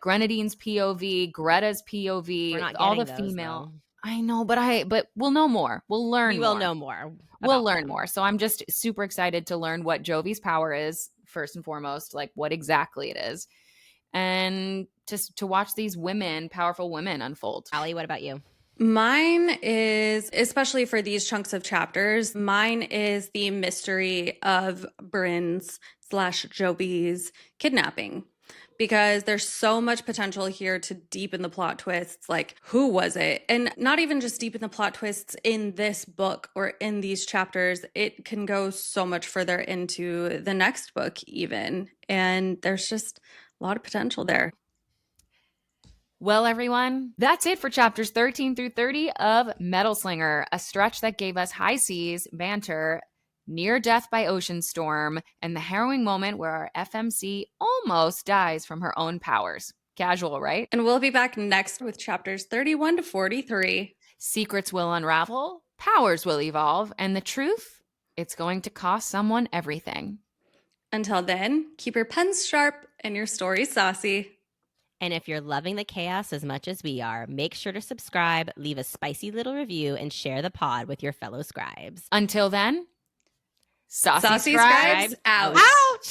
Grenadine's POV, Greta's POV, We're not all the getting those, female. though. I know, but we'll know more. We'll learn We will more. know more. We'll learn more. So I'm just super excited to learn what Jovie's power is, first and foremost, like what exactly it is. And just to watch these powerful women unfold. Allie, what about you? Mine is, especially for these chunks of chapters, mine is the mystery of Brynn's / Jovie's kidnapping. Because there's so much potential here to deepen the plot twists. Like, who was it? And not even just deepen the plot twists in this book or in these chapters. It can go so much further into the next book even. And there's just a lot of potential there. Well, everyone, that's it for chapters 13 through 30 of Metal Slinger, a stretch that gave us high seas, banter, near death by ocean storm, and the harrowing moment where our FMC almost dies from her own powers. Casual, right? And we'll be back next with chapters 31 to 43. Secrets will unravel, powers will evolve, and the truth, it's going to cost someone everything. Until then, keep your pens sharp and your stories saucy. And if you're loving the chaos as much as we are, make sure to subscribe, leave a spicy little review, and share the pod with your fellow scribes. Until then, saucy Saucy scribes scribes out. Out!